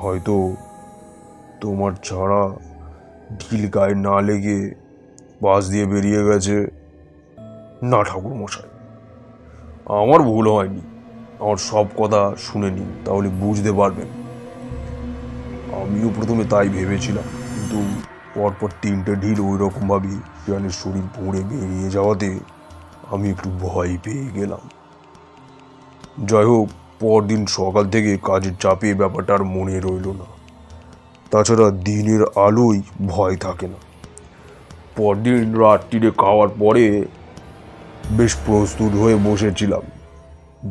হয়তো তোমার ছাড়া ঢিল গায়ে না লেগে পাশ দিয়ে বেরিয়ে গেছে। না ঠাকুর মশাই, আমার ভুল হয়নি। আমার সব কথা শুনে নিন, তাহলে বুঝতে পারবেন। আমিও প্রথমে তাই ভেবেছিলাম, কিন্তু পরপর 3টে ঢিল ওই রকমভাবে শিয়ালের শরীর পুড়ে বেরিয়ে যাওয়াতে আমি একটু ভয় পেয়ে গেলাম। যাই হোক, পরদিন সকাল থেকে কাজের চাপে ব্যাপারটা আর মনে রইল না। তাছাড়া দিনের আলোয় ভয় থাকে না। পরদিন রাত্রিরে খাওয়ার পরে বেশ প্রস্তুত হয়ে বসেছিলাম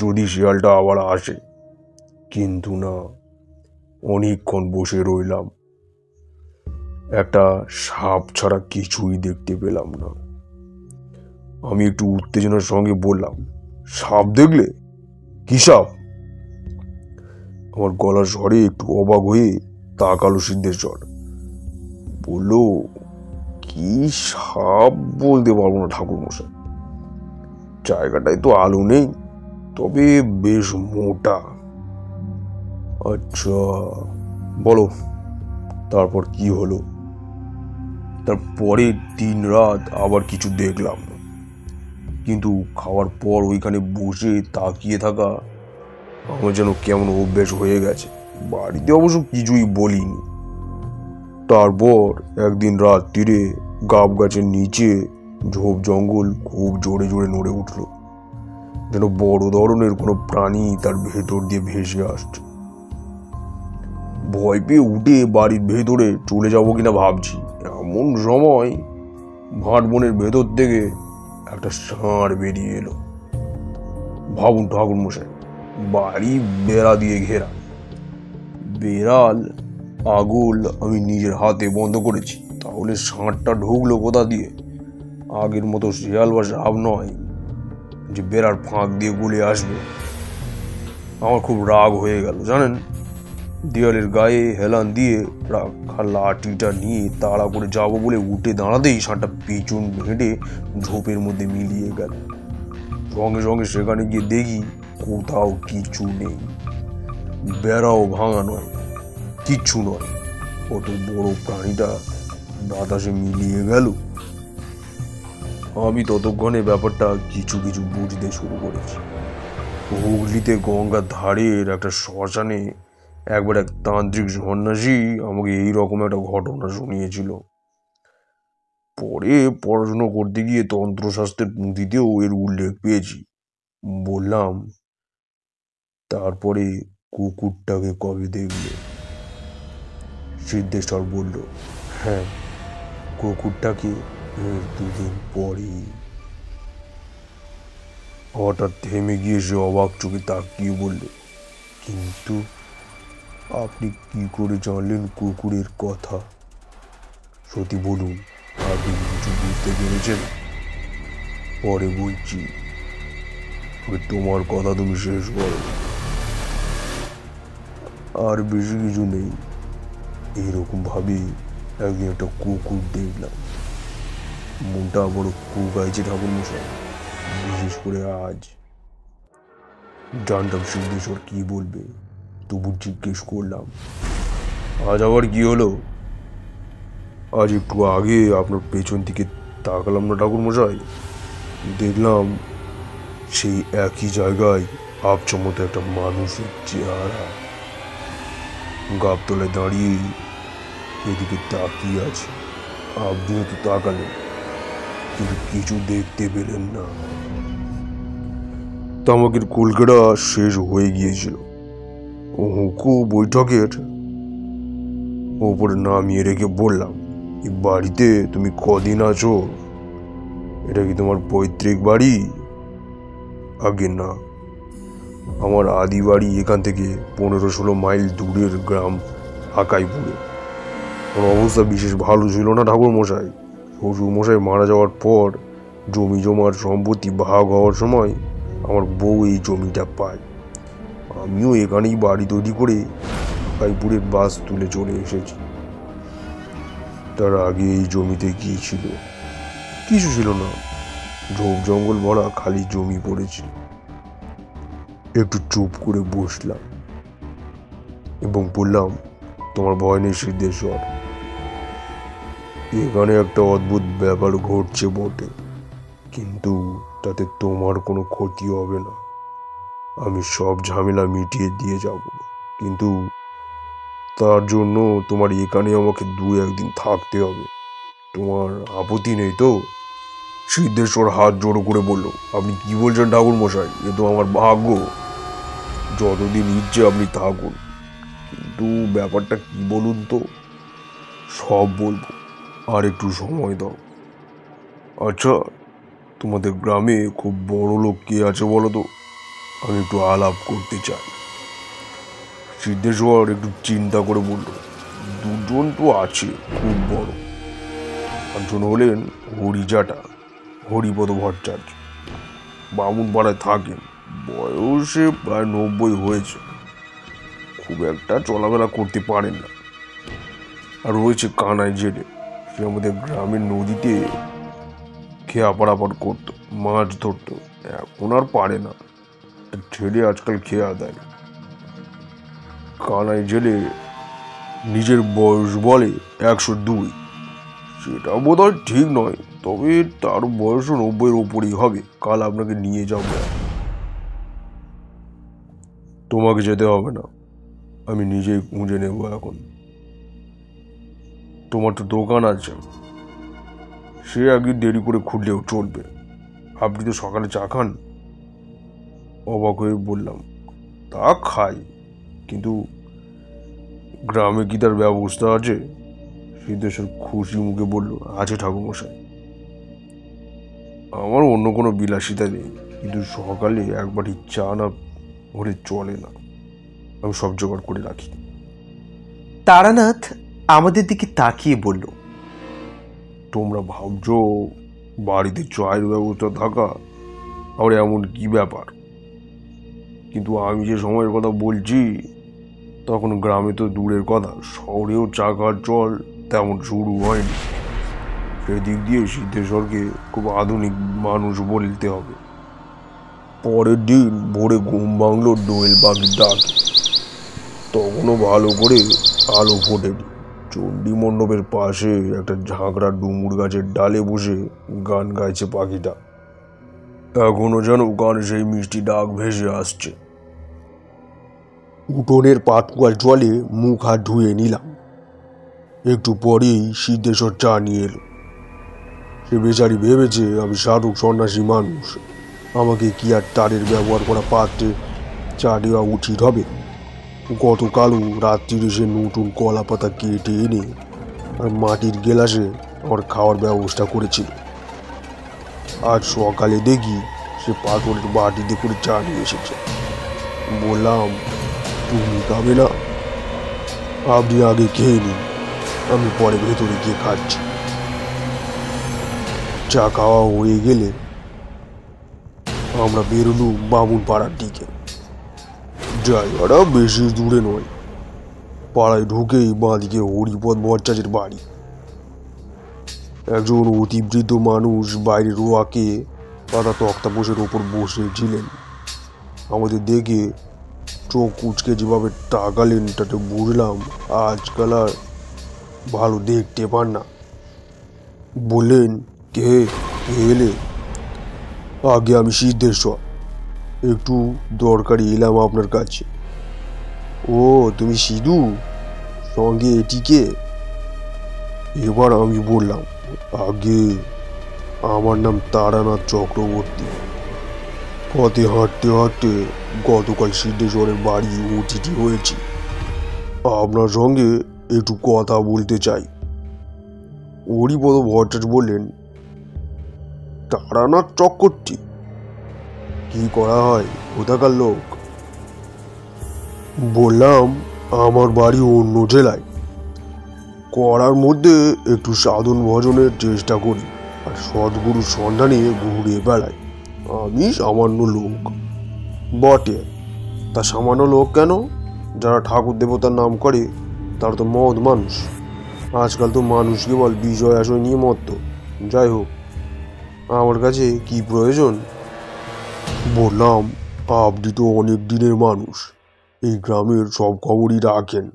যদি শিয়ালটা আবার আসে, কিন্তু না, অনেকক্ষণ বসে রইলাম। একটা সাপ ছাড়া কিছুই দেখতে পেলাম না। আমি একটু উত্তেজনার সঙ্গে বললাম, সাপ দেখলে? কি সাপ? আমার গলার স্বরে একটু অবাক হয়ে তাকালো সিদ্ধেশ্বর। বলল, কি সাপ বলতে পারবো না ঠাকুর মশাই, জায়গাটায় তো আলো নেই, তবে বেশ মোটা। আচ্ছা, বলো তারপর কি হলো? তারপরে 3 রাত আবার কিছু দেখলাম না, কিন্তু খাওয়ার পর ওইখানে বসে তাকিয়ে থাকা আমার যেন কেমন অভ্যেস হয়ে গেছে। বাড়িতে অবশ্য কিছুই বলিনি। তারপর একদিন রাত্রিরে গাব গাছের নিচে ঝোপ জঙ্গল খুব জোরে জোরে নড়ে উঠল, যেন বড় ধরনের কোনো প্রাণী তার ভেতর দিয়ে ভেসে আসছে। ভয় পেয়ে উঠে বাড়ির ভেতরে চলে যাবো কিনা ভাবছি, এমন সময় ভাট বনের ভেতর থেকে একটা ষাঁড় বেরিয়ে এলো। ভাবুন ঠাকুর মশাই, বাড়ি বেড়া দিয়ে ঘেরা, বেড়াল আগল আমি নিজের হাতে বন্ধ করেছি, তাহলে ষাঁড়টা ঢুকলো কোথা দিয়ে? আগের মতো শিয়াল বা সাপ নয় যে বেড়ার ফাঁক দিয়ে গুলে আসবে। আমার খুব রাগ হয়ে গেল জানেন। দেয়ালের গায়ে হেলান দিয়ে রাখা লাঠিটা নিয়ে তাড়া করে যাবো বলে উঠে দাঁড়াতেই ষাঁড়টা পিছন হেঁটে ঝোপের মধ্যে মিলিয়ে গেল। সঙ্গে সঙ্গে সেখানে গিয়ে দেখি কোথাও কিছু নেই, বেড়াও ভাঙা নয়, কিচ্ছু নয়। কত বড় প্রাণীটা বাতাসে মিলিয়ে গেল। আমি ততক্ষণে ব্যাপারটা কিছু কিছু বুঝতে শুরু করেছি। হুগলিতে গঙ্গার ধারের একটা শ্মশানে একবার এক তান্ত্রিক সন্ন্যাসী আমাকে এইরকম একটা ঘটনা শুনিয়েছিল। পরে পড়াশুনো করতে গিয়ে তন্ত্রশাস্ত্রের পুঁথিতেও এর উল্লেখ পেয়েছি। বললাম, তারপরে কুকুরটাকে কবে দেখলে? সিদ্ধেশ্বর বলল, হ্যাঁ, কুকুরটাকে এর 2 দিন পরে। হঠাৎ থেমে গিয়ে সে অবাক চোখে তাকিয়ে বললে, কিন্তু আপনি কি করে জানলেন কুকুরের কথা? সত্যি বলুন, আপনি কিছু বুঝতে পেরেছেন? পরে বলছি, তোমার কথা তুমি শেষ করো। আর বেশি কিছু নেই। এইরকম ভাবে একদিন একটা কুকুর দেখলাম। মনটা বড় কুকাইছে ঠাকুর মশাই, বিশেষ করে আজ। জানতাম সিদ্ধেশ্বর কি বলবে, তবু জিজ্ঞেস করলাম, আজ আবার কি হলো? আজ একটু আগে আপনার পেছন দিকে তাকালাম না ঠাকুর মশাই, দেখলাম সেই একই জায়গায় আপচা মতো একটা মানুষের চেহারা গাবতলায় দাঁড়িয়ে এদিকে তাকিয়ে আছে। আপনিও তো তাকালেন, কিন্তু কিছু দেখতে পেলেন না। তামাকের কলকাটা শেষ হয়ে গিয়েছিল। হুঁকো বৈঠকের ওপরে নামিয়ে রেখে বললাম, এই বাড়িতে তুমি কদিন আছো? এটা কি তোমার পৈতৃক বাড়ি? আগে না, আমার আদি বাড়ি এখান থেকে 15-16 মাইল দূরের গ্রাম আকাইপুরে। আমার অবস্থা বিশেষ ভালো ছিল না ঠাকুর মশাই। শ্বশুর মশাই মারা যাওয়ার পর জমি জমার সম্পত্তি ভাগ হওয়ার সময় আমার বউ এই জমিটা পায়। আমিও এখানেই বাড়ি তৈরি করে রায়পুরের বাস তুলে চলে এসেছি। তার আগে এই জমিতে কি ছিল? কিছু ছিল না, ঝোপ জঙ্গল ভরা খালি জমি পড়েছিল। একটু চুপ করে বসলাম এবং বললাম, তোমার ভয় নেই সিদ্ধেশ্বর? এখানে একটা অদ্ভুত ব্যাপার ঘটছে বটে, কিন্তু তাতে তোমার কোনো ক্ষতি হবে না। আমি সব ঝামেলা মিটিয়ে দিয়ে যাব, কিন্তু তার জন্য তোমার এখানে আমাকে 2-1 দিন থাকতে হবে। তোমার আপত্তি নেই তো? সিদ্ধেশ্বর হাত জোড়ো করে বলল, আপনি কি বলছেন ঠাকুর মশাই? এ তো আমার ভাগ্য। যতদিন ইচ্ছে আপনি থাকুন, কিন্তু ব্যাপারটা কি বলুন তো? সব বলবো, আর একটু সময় দাও। আচ্ছা, তোমাদের গ্রামে খুব বড় লোক কে আছে বলো তো? আমি একটু আলাপ করতে চাই। সিদ্ধেশ্বর একটু চিন্তা করে বলল, 2জন তো আছে খুব বড়। একজন হলেন হরিজাটা, হরিপদ ভট্টাচার্য। বামুনপাড়ায় থাকেন, বয়সে প্রায় 90 হয়েছে, খুব একটা চলাফেরা করতে পারেন না। আর রয়েছে কানাই জেলে, সে আমাদের গ্রামের নদীতে খেয়া পারাপার করতো, মাছ ধরতো। এখন আর পারে না, ছেলে আজকাল খেয়া দেয়। কানাই জেলে নিজের বয়স বলে 102। সেটা বোধ হয় ঠিক নয়, তবে তার বয়সও 90-এর ওপরই হবে। কাল আপনাকে নিয়ে যাবো। তোমাকে যেতে হবে না, আমি নিজেই খুঁজে নেব। এখন তোমার তো দোকান আছে, সে একদিন দেরি করে খুললেও চলবে। আপনি তো সকালে চা খান। অবাক হয়ে বললাম, তা খাই, কিন্তু গ্রামে কি তার ব্যবস্থা আছে? সিদ্ধেশ্বর খুশি মুখে বলল, আছে ঠাকুরমশাই। আমার অন্য কোনো বিলাসিতা নেই, কিন্তু সকালে একবারই চা না হলে চলে না। আমি সব জোগাড় করে রাখি। তারানাথ আমাদের দিকে তাকিয়ে বলল, তোমরা ভাবছো বাড়িতে চায়ের ব্যবস্থা থাকা আবার এমন কি ব্যাপার? কিন্তু আমি যে সময়ের কথা বলছি, তখন গ্রামে তো দূরের কথা, শহরেও চা খাওয়ার চল তেমন শুরু হয়নি। সেদিক দিয়ে সিদ্ধেশ্বরকে খুব আধুনিক মানুষ বলতে হবে। পরের দিন ভোরে ঘুম ভাঙলো দোয়েল পাখির ডাকে। তখনও ভালো করে আলো ফোটেনি। চণ্ডী মণ্ডপের পাশে একটা ঝাঁকড়া ডুমুর গাছের ডালে বসে গান গাইছে পাখিটা। এখনো যেন গান সেই মিষ্টি ডাক ভেসে আসছে। উঠোনের পাটকুয়ার জলে মুখ হাত ধুয়ে নিলাম। একটু পরেই সিদ্ধেশ্বর চা নিয়ে এলো। সে বেচারি ভেবেছে আমি সাধক সন্ন্যাসী মানুষ, আমাকে কি আর তারের ব্যবহার করা পাত্রে চা দেওয়া উচিত হবে? গতকালও রাত্রিরে সে নতুন কলা পাতা কেটে এনে আর মাটির গেলাসে আমার খাওয়ার ব্যবস্থা করেছিল। আজ সকালে দেখি সে পাথরের বাটিতে করে চা নিয়ে এসেছে। বললাম, তুমি খাবে না? আপনি আগে খেয়ে নিন, আমি পরে ভেতরে গিয়ে খাচ্ছি। চা খাওয়া হয়ে গেলে আমরা বেরোলুম বামুন পাড়ার দিকে। জায়গাটা বেশি দূরে নয়, পাড়ায় ঢুকেই বাঁদিকে হরিপদ ভট্টাচার্যের বাড়ি। একজন অতিবৃদ্ধ মানুষ বাইরে রোয়াকে পাতা তক্তাপোষের ওপর বসেছিলেন। আমাদের দেখে চোখ কুচকে যেভাবে তাকালেন, তাতে বুঝলাম আজকাল আর ভালো দেখতে পান না। বললেন, কে এলে? আগে আমি সিদ্ধেশ্বর, একটু দরকারি এলাম আপনার কাছে। ও, তুমি সিধু, সঙ্গে এটিকে? এবার আমি বললাম, আগে আমার নাম তারানাথ চক্রবর্তী। পথে হাঁটতে হাঁটতে গতকাল সিদ্ধেশ্বরের বাড়ি অতিথি হয়েছি। আপনার সঙ্গে একটু কথা বলতে চাই। হরিপদ ভট্টাচার্য বললেন, তারানাথ চক্রবর্তী? কি করা হয় কোথাকার লোক? বললাম, আমার বাড়ি অন্য জেলায়, করার মধ্যে একটু সাধন ভজনের চেষ্টা করি আর সদ্গুরুর সন্ধানে ঘুরে বেড়াই। আমি সামান্য লোক বটে, তা সামান্য লোক কেন? যারা ঠাকুর দেবতার নাম করে তারা তো মহৎ মানুষ। আজকাল তো মানুষ কেবল বিজয় আশয় নিয়ে মত্ত। যাই হোক, আমার কাছে কি প্রয়োজন? বললাম, আপনি তো অনেক দিনের মানুষ, এই গ্রামের সব খবরই রাখেন।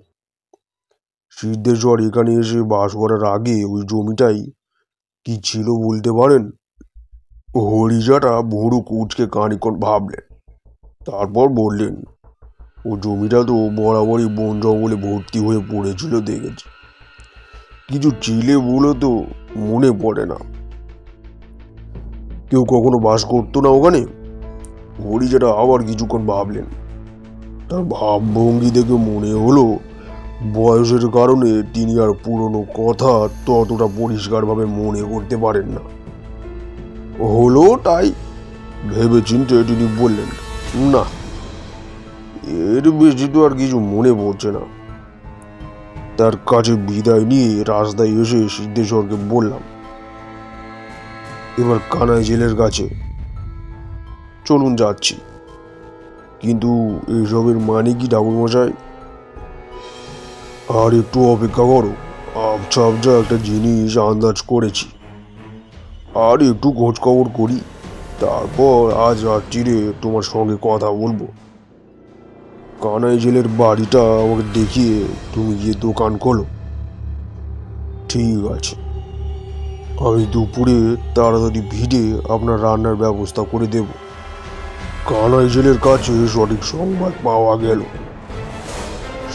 সিদ্ধেশ্বর এখানে এসে বাস করার আগে ওই জমিটাই কি ছিল বলতে পারেন? হরিজাটা ভুরু কুচকে খানিকক্ষণ ভাবলেন, তারপর বললেন, ও জমিটা তো বরাবরই বন জঙ্গলে ভর্তি হয়ে পড়েছিল দেখেছি। কিছু ছিলে বলে তো মনে পড়ে না। কেউ কখনো বাস করতো না ওখানে? হরিজাটা আবার কিছুক্ষণ ভাবলেন। তার ভাবভঙ্গি দেখে মনে হলো বয়সের কারণে তিনি আর পুরনো কথা ততটা পরিষ্কারভাবে মনে করতে পারেন না। হলো তাই ভেবে চিন্তে তিনি বললেন, না, এর বেশি তো আর কিছু মনে পড়ছে না। তার কাছে বিদায় নিয়ে রাস্তায় এসে সিদ্ধেশ্বরকে বললাম, এবার কানাই জেলের কাছে চলুন, যাচ্ছি। কিন্তু এইসবের মানে কি ঠাকুরমশাই? আর একটু অপেক্ষা করো, আবছা আবছা একটা জিনিস আন্দাজ করেছি। আর একটু খোঁজ খবর করি, তারপর আজ রাত্রিরে তোমার সঙ্গে কথা বলবো। কানাই জেলের বাড়িটা আমাকে দেখিয়ে তুমি গিয়ে দোকান খোলো। ঠিক আছে, আমি দুপুরে তাড়াতাড়ি ভিড়ে আপনার রান্নার ব্যবস্থা করে দেব। কানাই জেলের কাছে সঠিক সংবাদ পাওয়া গেল।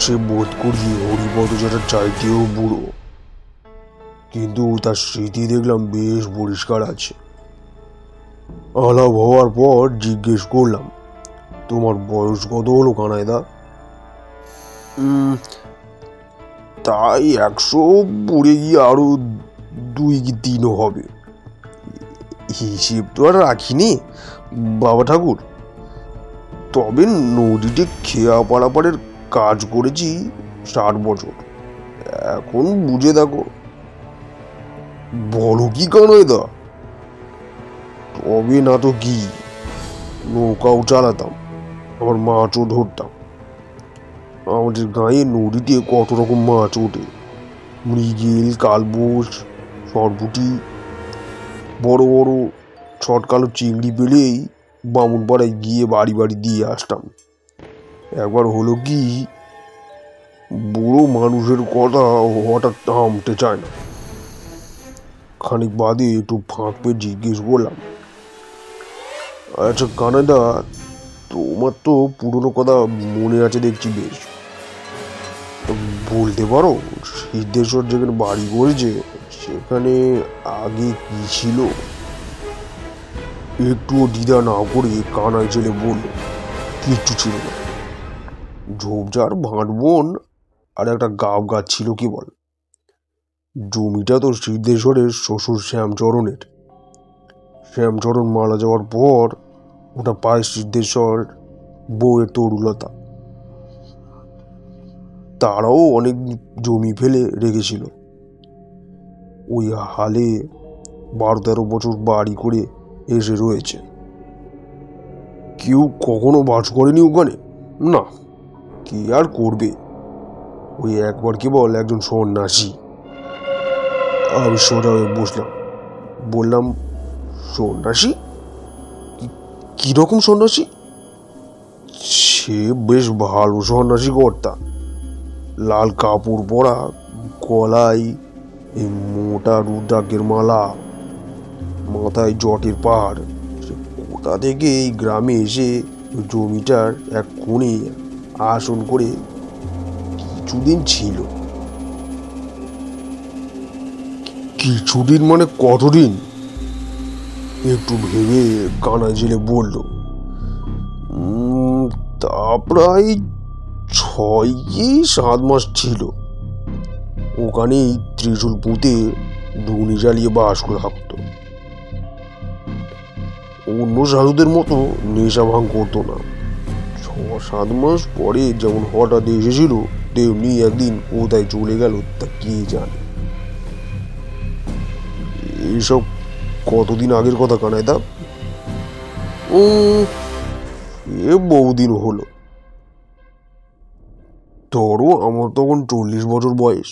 সে বোধ করি হরিপদ যেটা চাইতেও বুড়ো, কিন্তু তার স্মৃতি দেখলাম বেশ পরিষ্কার আছে। আলাপ হওয়ার পর জিজ্ঞেস করলাম, তোমার বয়স কত হলো কানাইদা? তাই 100 পড়ে গিয়ে আরো 2 কি 3 হবে। হিসেব তো আর রাখিনি বাবা ঠাকুর। তবে নদীতে খেয়া পারাপারের কাজ করেছি 60 বছর। এখন বুঝে দেখো। বলো কি কানাইদা? তবে না তো কি, নৌকাও চালাতাম, আবার মাছও ধরতাম। আমাদের গাঁয়ে নদীতে কত রকম মাছ ওঠে, মৃগেল, কালবোস, সরপুটি। বড় বড় ছটকালো চিংড়ি পেলেই বামুনপাড়ায় গিয়ে বাড়ি বাড়ি দিয়ে আসতাম। একবার হলো কি, বুড়ো মানুষের কথা হঠাৎ থামতে চায় না। খানিক বাদে একটু ফাঁক পেয়ে জিজ্ঞেস করলাম, আচ্ছা কানাইদা, তোমার তো পুরনো কথা মনে আছে দেখছি বেশ। বলতে পারো সিদ্ধেশ্বর যেখানে বাড়ি করেছে সেখানে আগে কি ছিল? একটুও দ্বিধা না করে কানাই ছেলে বলল, কিচ্ছু ছিল না। ঝোপঝাড়, ভাঁট বন আর একটা গাব গাছ ছিল কেবল। জমিটা তো সিদ্ধেশ্বরের শ্বশুর শ্যামচরণের। শ্যামচরণ মারা যাওয়ার পর ওটা পায় সিদ্ধেশ্বর বউয়ের তরুলতা। তারাও অনেক জমি ফেলে রেখেছিল। ওই হালে 12-13 বছর বাড়ি করে এসে রয়েছে। কেউ কখনো বাস করেনি ওখানে? না, কে আর করবে? ওই একবার কেবল একজন সন্ন্যাসী। আমি সোজা হয়ে বসলাম, বললাম, সন্ন্যাসী? কিরকম সন্ন্যাসী? সে বেশ ভালো সন্ন্যাসী কর্তা। লাল কাপড় পরা, গলায় এই মোটা রুদ্রাক্ষের মালা, মাথায় জটের পাহাড়। সে কোথা থেকে এই গ্রামে এসে জমিটার এক কোণে আসন করে কিছুদিন ছিল। কিছুদিন মানে কতদিন? একটু ভেবে কানাই জেলে বলল, তা প্রায় 6 কি 7 মাস ছিল। ওখানেই ত্রিশূল পুঁতে ধুনি জ্বালিয়ে বাস করে থাকতো। অন্য সাধুদের মতো নেশা ভাঙ করতো না। 6-7 মাস পরে যেমন হঠাৎ এসেছিল তেমনি একদিন কোথায় চলে গেল তা কে জানে। এইসব কতদিন আগের কথা কানাই দা? এ বহুদিন হলো। ধরো আমার তখন 40 বছর বয়স,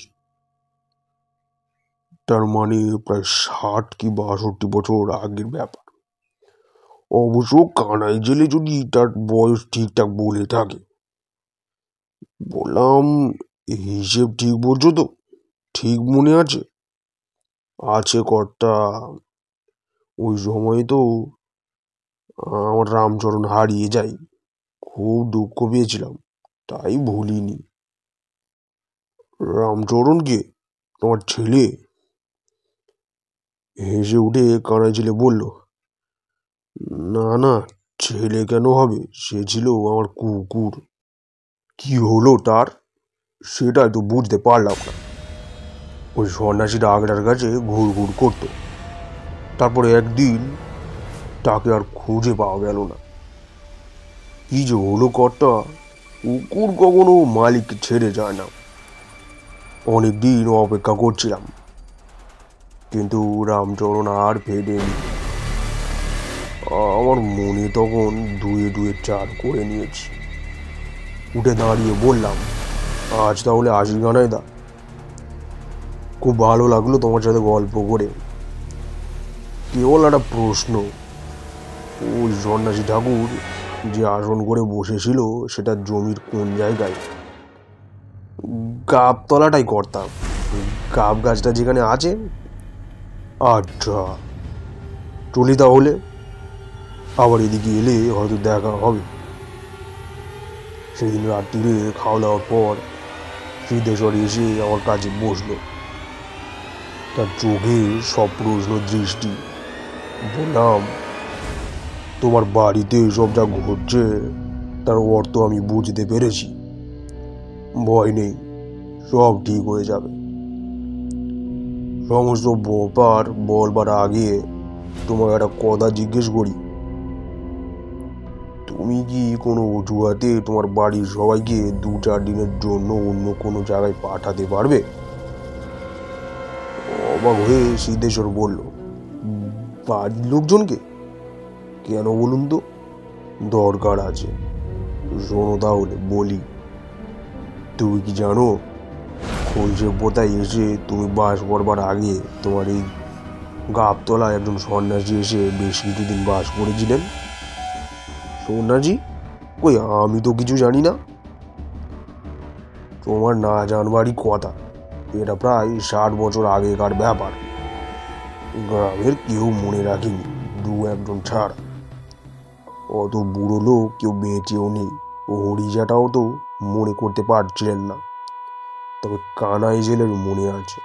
তার মানে প্রায় 60 কি 62 বছর আগের ব্যাপার। অবশ্য কানাই জেলে যদি তার বয়স ঠিকঠাক বলে থাকে। বললাম, হিসেব ঠিক বলছো তো? ঠিক মনে আছে? আছে কর্তা। ওই সময় তো আমার রামচরণ হারিয়ে যায়, খুব দুঃখ পেয়েছিলাম, তাই ভুলিনি। রামচরণ কে? তোমার ছেলে? হেসে উঠে কানাই ছেলে বলল, না না, ছেলে কেন হবে, সে ছিল আমার কুকুর। কি হলো তার? সেটাই তো বুঝতে পারলাম না। ওই সন্ন্যাসীটা আগড়ার কাছে ঘুর ঘুর করতো, তারপরে একদিন তাকে আর খুঁজে পাওয়া গেল না। কি যে হলো কর্তা, কুকুর কখনো মালিককে ছেড়ে যায় না। অনেকদিন অপেক্ষা করছিলাম, কিন্তু রামচরণ আর ফেরেনি। আমার মনে তখন ধুয়ে ধুয়ে চার করে নিয়েছি। উঠে দাঁড়িয়ে বললাম, আজ তাহলে আসি কানাই দা। খুব ভালো লাগলো তোমার সাথে গল্প করে। কেবল একটা প্রশ্ন, ওই সন্ন্যাসী ঠাকুর যে আসন করে বসেছিল সেটা জমির কোন জায়গায়? গাবতলাটাই করতাম, গাব গাছটা যেখানে আছে। আচ্ছা, চলি তাহলে, আবার এদিকে এলে হয়তো দেখা হবে। সেদিন রাত্রিরে খাওয়া দাওয়ার পর সিদ্ধেশ্বর এসে আমার কাছে বসলো, তার চোখে সব প্রশ্ন দৃষ্টি। বললাম, তোমার বাড়িতে সব যা ঘটছে তার অর্থ আমি বুঝতে পেরেছি। ভয় নেই, সব ঠিক হয়ে যাবে। সমস্ত ব্যাপার বলবার আগে তোমাকে একটা কথা জিজ্ঞেস করি। তুমি কি কোনো অজুহাতে তোমার বাড়ির সবাইকে 2-4 দিনের জন্য অন্য কোনো জায়গায় পাঠাতে পারবে? অবাক হয়ে সিদ্ধেশ্বর বলল, বাড়ির লোকজনকে? কেন বলুন তো? দরকার আছে। শোনো তাহলে বলি। তুমি কি জানো, খোল সভ্যতায় এসে তুমি বাস করবার আগে তোমার এই গাবতলায় একজন সন্ন্যাসী এসে বেশ কিছুদিন বাস করেছিলেন। সন্ন্যাসী? কই, আমি তো কিছু জানি না। তোমার না জানবারই কথা, এটা প্রায় 60 বছর আগেকার ব্যাপার। গ্রামের কেউ মনে রাখেনি, 2-1 জন ছাড়া। অত বুড়ো লোক কেউ বেঁচেও নেই, ও হরিজাটাও তো মনে করতে পারছিলেন না। তবে কানাই জেলের মনে আছে।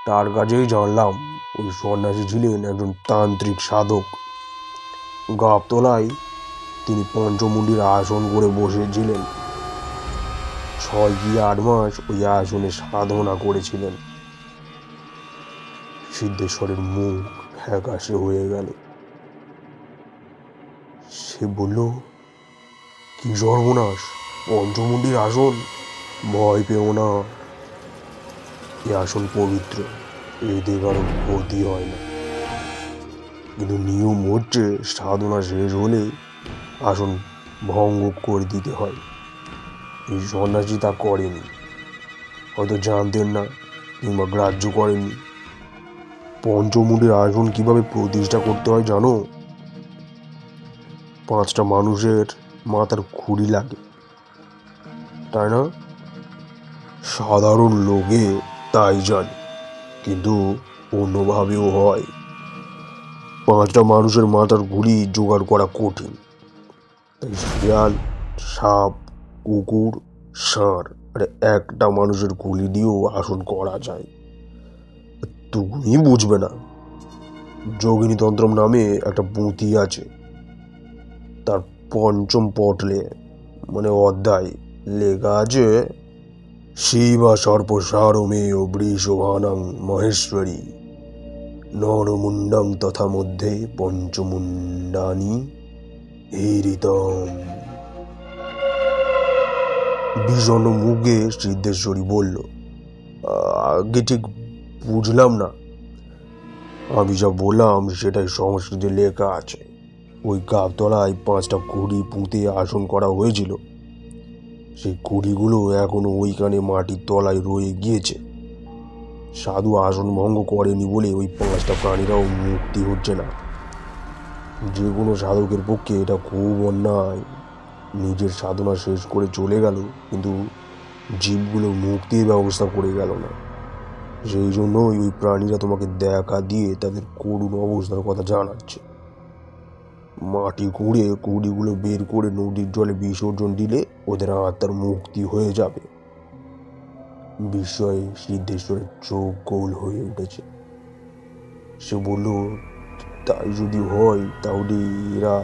তার কাছেই জানলাম ওই সন্ন্যাসী ছিলেন একজন তান্ত্রিক সাধক। গাবতলায় তিনি পঞ্চমুণ্ডির আসন করে বসেছিলেন। 6 কি 8 মাস ওই আসনে সাধনা করেছিলেন। সিদ্ধেশ্বরের মুখ ফ্যাকাশে হয়ে গেল। সে বলল, কি সর্বনাশ, পঞ্চমুণ্ডির আসন? ভয় পেও না, এ আসন পবিত্র, এতে কারো ক্ষতি হয় না। কিন্তু নিয়ম হচ্ছে সাধনা শেষ হলে আসন ভঙ্গ করে দিতে হয়। এই সন্ন্যাসী তা করেনি, হয়তো জানতেন না কিংবা গ্রাহ্য করেনি। পঞ্চমুণ্ডির আসন কিভাবে প্রতিষ্ঠা করতে হয় জানো? 5টা মানুষের মাথার খুঁড়ি লাগে, তাই না? সাধারণ লোকে তাই জানে, কিন্তু অন্যভাবেও হয়। 5টা মানুষের মাথার খুঁড়ি জোগাড় করা কঠিন, তাই শিয়াল, সাপ, কুকুর, ষাঁড় আর একটা মানুষের খুলি দিয়েও আসন করা যায়। তুমি বুঝবে না। যোগিনীতন্ত্রম নামে একটা পুঁথি আছে, তার 5ম পটলে মানে অধ্যায় লেখা আছে, শিবা সর্পসারমেয় বৃষভানাং মহেশ্বরী নরমুণ্ডং তথা মধ্যে পঞ্চমুণ্ডানি হীরিতম। বিষণ্ণ মুখে সিদ্ধেশ্বরী বলল, আগে ঠিক বুঝলাম না। আমি যা বললাম সেটাই সংস্কৃতে লেখা আছে। ওই গাবতলায় 5টা কুড়ি পুঁতে আসন করা হয়েছিল। সেই কুড়িগুলো এখনো ওইখানে মাটির তলায় রয়ে গিয়েছে। সাধু আসন ভঙ্গ করেনি বলে ওই 5টা প্রাণীরাও মুক্তি হচ্ছে না। যে কোনো সাধকের পক্ষে এটা খুব অন্যায়। নিজের সাধনা শেষ করে চলে গেল, কিন্তু জীবগুলো মুক্তির ব্যবস্থা করে গেল না। সেই জন্যই ওই প্রাণীরা তোমাকে দেখা দিয়ে তাদের করুণ অবস্থার কথা জানাচ্ছে। মাটি খুঁড়ে কুড়িগুলো বের করে নদীর জলে বিসর্জন দিলে ওদের আত্মার মুক্তি হয়ে যাবে। বিস্ময়ে সিদ্ধেশ্বরের চোখ গোল হয়ে উঠেছে। সে বলল, তাই যদি হয় তাহলে এরা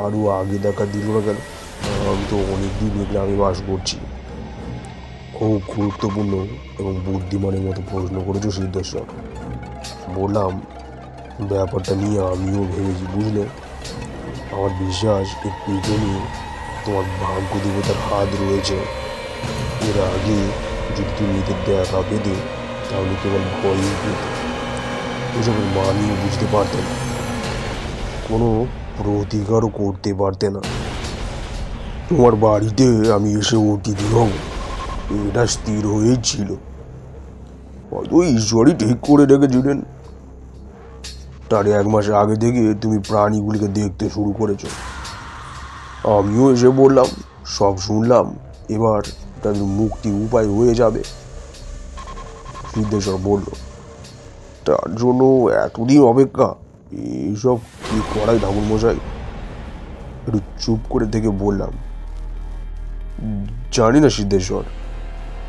আরও আগে দেখা দিল না কেন? আমি তো অনেকদিন এই গ্রামে বাস করছি। খুব গুরুত্বপূর্ণ এবং বুদ্ধিমানের মতো প্রশ্ন করেছো সিদ্ধেশ্বর। বললাম, ব্যাপারটা নিয়ে আমিও ভেবেছি, বুঝলে। আমার বিশ্বাস এর পেছনে তোমার ভাগ্য দেবতার হাত রয়েছে। এর আগে যদি তুমি এদের দেখা পেতে তাহলে কেবল ভয়ই পেতে, এসবের মানিয়ে বুঝতে পারতে না, কোনো প্রতিকারও করতে পারতে না। তোমার বাড়িতে আমি এসে অতিথি হব এটা স্থির হয়েই ছিল। হয়তো ঈশ্বরই ঠিক করে রেখেছিলেন। তার 1 মাস আগে থেকে তুমি প্রাণীগুলিকে দেখতে শুরু করেছো। আমিও এসে বললাম, সব শুনলাম, এবার তাদের মুক্তি উপায় হয়ে যাবে। সিদ্ধেশ্বর বলল, তার জন্য এতদিন অপেক্ষা? এইসব কি করাই ঠাকুরমশাই? একটু চুপ করে থেকে বললাম, জানি না সিদ্ধেশ্বর,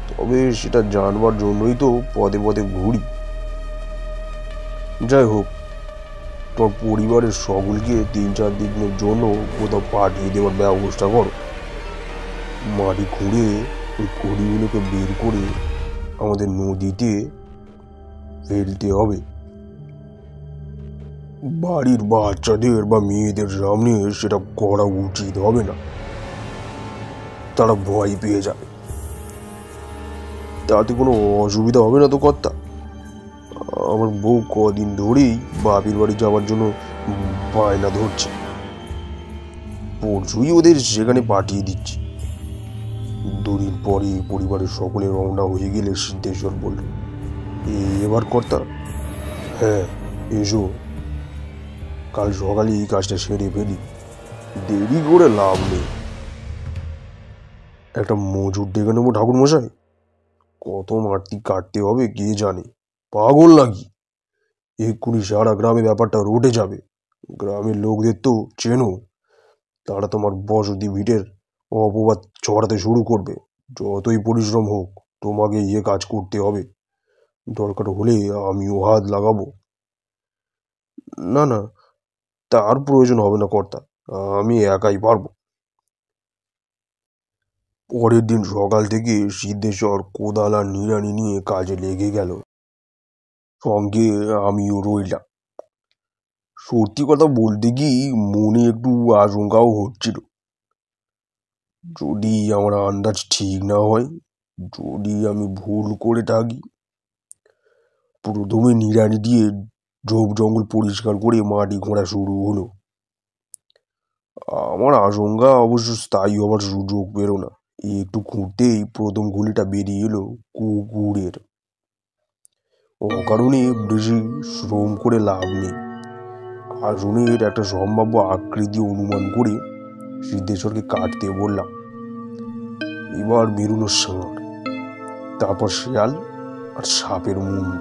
তবে সেটা জানবার জন্যই তো পদে পদে ঘুরি। যাই হোক, তোমার পরিবারের সকলকে 3-4 দিনের জন্য কোথাও পাঠিয়ে দেওয়ার ব্যবস্থা করো। মাটি খুঁড়ে ওই কড়িগুলোকে বের করে আমাদের নদীতে ফেলতে হবে। বাড়ির বাচ্চাদের বা মেয়েদের সামনে সেটা করা উচিত হবে না। তারা ভয় পেয়ে যাবে। তাতে কোনো অসুবিধা হবে না তো কর্তা? আমার বউ কদিন ধরেই বাপের বাড়ি যাওয়ার জন্য বায়না ধরছে। পরশুই ওদের সেখানে পাঠিয়ে দিচ্ছি। 2 দিন পরে পরিবারের সকলে রওনা হয়ে গেলে সিদ্ধেশ্বর বলল, এবার কর্তা? হ্যাঁ, এসো। কাল সকালে এই কাজটা সেরে ফেলি, দেরি করে লাভ নেই। একটা মজুর ডেকে নেবো ঠাকুরমশাই। কত মাটি কাটতে হবে কে জানে। পাগল নাকি? এক্ষুনি সারা গ্রামে ব্যাপারটা রটে যাবে। গ্রামের লোকদের তো চেনো, তারা তোমার বসতি ভিটের অপবাদ ছড়াতে শুরু করবে। যতই পরিশ্রম হোক তোমাকে কাজ করতে হবে। দরকার হলে আমিও হাত লাগাবো। না না, তার প্রয়োজন হবে না কর্তা, আমি একাই পারবো। পরের দিন সকাল থেকে সিদ্ধেশ্বর কোদাল আর নিড়ানি নিয়ে কাজে লেগে গেল। সঙ্গে আমিও রইলাম। সত্যি কথা বলতে কি, মনে একটু আশঙ্কাও হচ্ছিল। যদি আমার আন্দাজ ঠিক না হয়, যদি আমি ভুল করে থাকি। প্রথমে নিড়ানি দিয়ে ঝোপ জঙ্গল পরিষ্কার করে মাটি খোঁড়া শুরু হলো। আমার আশঙ্কা অবশ্য স্থায়ী হবার সুযোগ পেল না। একটু খুঁড়তেই প্রথম গুলিটা বেরিয়ে এলো কুকুরের। অকারণে বেশি শ্রম করে লাভ নেই। আসনের একটা সম্ভাব্য আকৃতি অনুমান করে সিদ্ধেশ্বরকে কাটতে বললাম। এবার বেরোলো ষাঁড়, তারপর শেয়াল আর সাপের মুন্ড।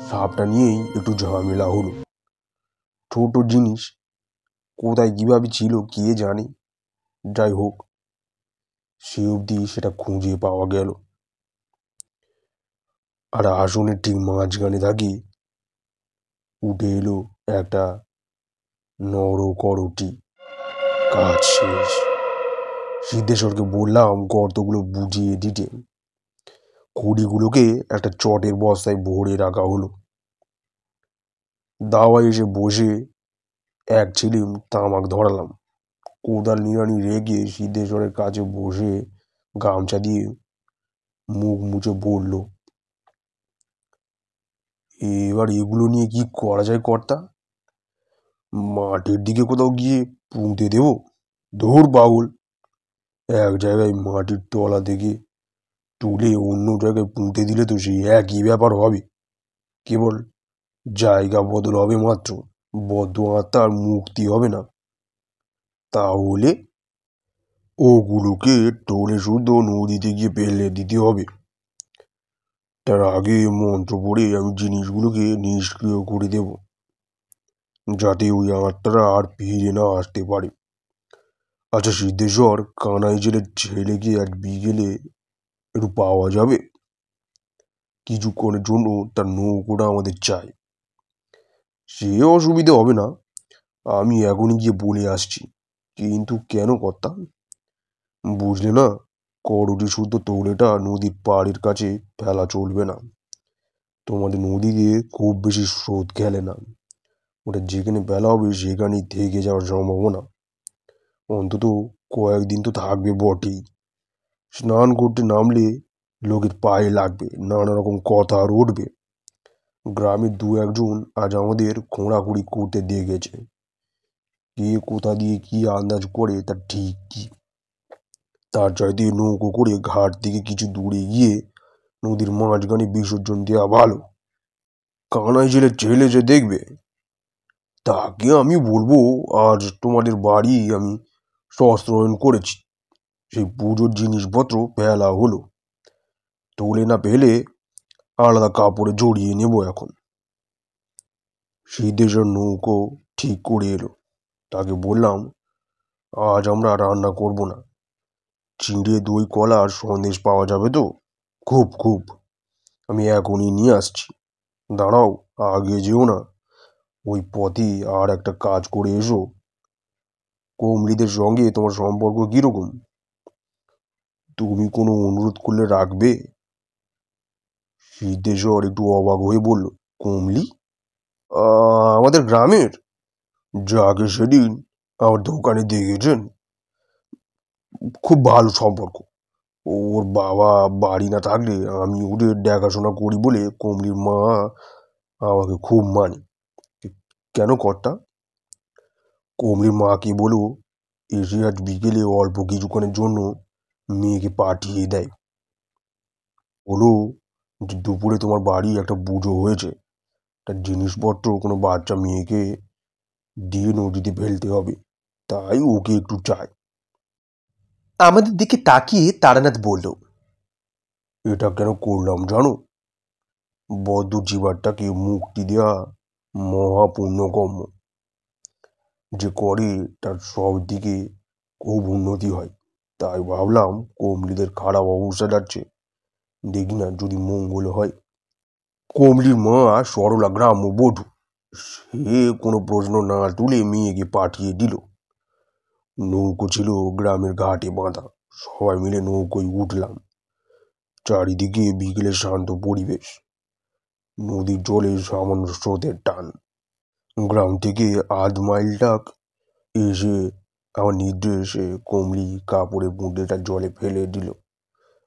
সাপটা নিয়েই একটু ঝামেলা হলো। ছোট জিনিস, কোথায় কিভাবে ছিল কে জানে। যাই হোক, সে অবধি সেটা খুঁজে পাওয়া গেল। আর আসনের ঠিক মাঝখানে থাকি উঠে এলো একটা নরকরটি। কাজ শেষ। সিদ্ধেশ্বরকে বললাম গর্তগুলো বুঝিয়ে দিতে। খড়িগুলোকে একটা চটের বস্তায় ভরে রাখা হলো। দাওয়ায় এসে বসে এক ছিলিম তামাক ধরালাম। কোদাল নিড়ানি রেগে সিদ্ধেশ্বরের কাছে বসে গামছা দিয়ে মুখ মুছে বলল, এবার এগুলো নিয়ে কি করা যায় কর্তা? মাঠের দিকে কোথাও গিয়ে পুঁতে দেব? ধুর পাগল, এক জায়গায় মাটির তলা থেকে তুলে অন্য জায়গায় পুঁতে দিলে তো সেই একই ব্যাপার হবে। কেবল জায়গা বদল হবে মাত্র, বদ্ধ আত্মার মুক্তি হবে না। তাহলে ওগুলোকে টোলে শুদ্ধ নদীতে গিয়ে ফেলে দিতে হবে। তার আগে মন্ত্র পড়ে আমি জিনিসগুলোকে নিষ্ক্রিয় করে দেব, যাতে ওই আত্মারা আর ফিরে না আসতে পারে। আচ্ছা সিদ্ধেশ্বর, কানাই জেলের ছেলেকে আজ বিকেলে একটু পাওয়া যাবে? কিছুক্ষণের জন্য তার নৌকোটা আমাদের চাই। সে অসুবিধে হবে না, আমি এখনই গিয়ে বলে আসছি। কিন্তু কেন কর্তা? বুঝলে না, করটি শুদ্ধ তৌলেটা নদীর পাড়ের কাছে ফেলা চলবে না। তোমাদের নদীতে খুব বেশি স্রোত খেলে না, ওটা যেখানে ফেলা হবে সেখানেই থেকে যাওয়ার সম্ভাবনা। অন্তত কয়েকদিন তো থাকবে বটেই। স্নান করতে নামলে লোকের পায়ে লাগবে, নানা রকম কথা আর উঠবে। গ্রামের দু একজন আজ আমাদের খোঁড়াখুড়ি করতে দেখেছে। কে কোথা দিয়ে কি আন্দাজ করে তা ঠিক কি। তার চাইতে নৌকো করে ঘাট থেকে কিছু দূরে গিয়ে নদীর মাঝখানে বিসর্জন দেওয়া ভালো। কানাই জেলের ছেলে যে দেখবে, তাকে আমি বলবো আজ তোমাদের বাড়ি আমি সস্ত্রায়ন করেছি, সেই পুজোর জিনিসপত্র ফেলা হলো। তুলে না পেলে আলাদা কাপড়ে জড়িয়ে নেব এখন। সিদ্ধেশ্বর নৌকো ঠিক করে এলো। তাকে বললাম, আজ আমরা রান্না করব না। চিঁড়ে দই কলা আর সন্দেশ পাওয়া যাবে তো? খুব খুব, আমি এখনই নিয়ে আসছি। দাঁড়াও, আগে যেও না, ওই পথে আর একটা কাজ করে এসো। কমলিদের সঙ্গে তোমার সম্পর্ক কিরকম? তুমি কোনো অনুরোধ করলে রাখবে? সিদ্ধেশ্বর একটু অবাক হয়ে বলল, কমলি? আমাদের গ্রামের, যাকে সেদিন আমার দোকানে দেখেছেন, খুব ভালো সম্পর্ক। ওর বাবা বাড়ি না থাকলে আমি ওদের দেখাশোনা করি বলে কমলির মা আমাকে খুব মানে। কেন কর্তা? কমলির মাকে বলো এসে আজ বিকেলে অল্প কিছুক্ষণের জন্য মেয়েকে পাঠিয়ে দেয়। বলো যে দুপুরে তোমার বাড়ি একটা পুজো হয়েছে, তার জিনিসপত্র কোনো বাচ্চা মেয়েকে দিয়ে নদীতে ফেলতে হবে, তাই ওকে একটু চাই। আমাদের দিকে তাকিয়ে তারানাথ বলল, এটা কেন করলাম জানো? বদ্ধ জীবারটাকে মুক্তি দেওয়া মহাপুণ্যকর্ম। যে করে তার সব দিকে খুব উন্নতি হয়। তাই ভাবলাম কমলিদের খারাপ অবস্থা যাচ্ছে, দেখি না যদি মঙ্গল হয়। কমলির মা সরলা গ্রাম্য বধূ, সে কোনো প্রশ্ন না তুলে মেয়েকে পাঠিয়ে দিল। নৌকো ছিল গ্রামের ঘাটে বাঁধা, সবাই মিলে নৌকোয় উঠলাম। চারিদিকে বিকেলের শান্ত পরিবেশ, নদীর জলে সামান্য স্রোতের টান। গ্রাম থেকে আধ মাইলটাক এসে আমার নির্দেশে কমলি কাপড়ের বুঁদেটা জলে ফেলে দিল।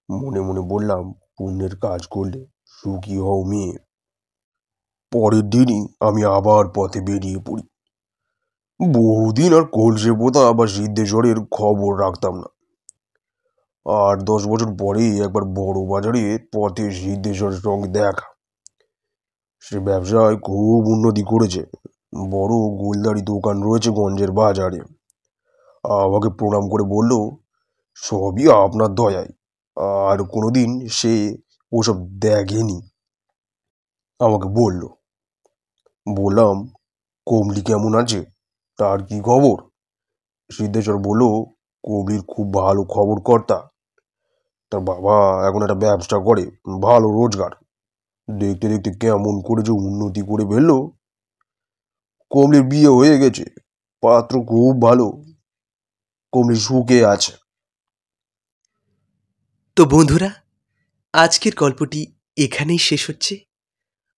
মনে মনে বললাম, পুণ্যের কাজ করলে সুখী হও মেয়ে। পরের দিনই আমি আবার পথে বেরিয়ে পড়ি। বহুদিন আর কলসে পোতা বা সিদ্ধেশ্বরের খবর রাখতাম না। 8-10 বছর পরেই একবার বড় বাজারে পথে সিদ্ধেশ্বরের সঙ্গে দেখা। সে ব্যবসায় খুব উন্নতি করেছে, বড় গোলদারি দোকান রয়েছে গঞ্জের বাজারে। আমাকে প্রণাম করে বলল, সবই আপনার দয়ায়, আর কোনোদিন সে ওসব দেখেনি। আমাকে বললাম, কমলি কেমন আছে, তার কি খবর? সিদ্ধেশ্বর বলল, কমলির খুব ভালো খবর কর্তা। তার বাবা এখন একটা ব্যবসা করে, ভালো রোজগার। দেখতে দেখতে কেমন করে যে উন্নতি করে ফেললো। কমলির বিয়ে হয়ে গেছে, পাত্র খুব ভালো, কমলি সুখে আছে। তো বন্ধুরা, আজকের গল্পটি এখানেই শেষ হচ্ছে।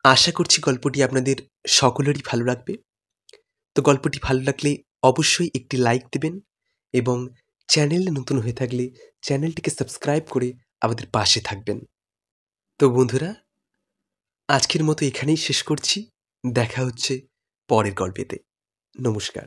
আশা করছি গল্পটি আপনাদের সকলেরই ভালো লাগবে। তো গল্পটি ভালো লাগলে অবশ্যই একটি লাইক দেবেন এবং চ্যানেলে নতুন হয়ে থাকলে চ্যানেলটিকে সাবস্ক্রাইব করে আমাদের পাশে থাকবেন। তো বন্ধুরা, আজকের মতো এখানেই শেষ করছি। দেখা হচ্ছে পরের গল্পেতে। নমস্কার।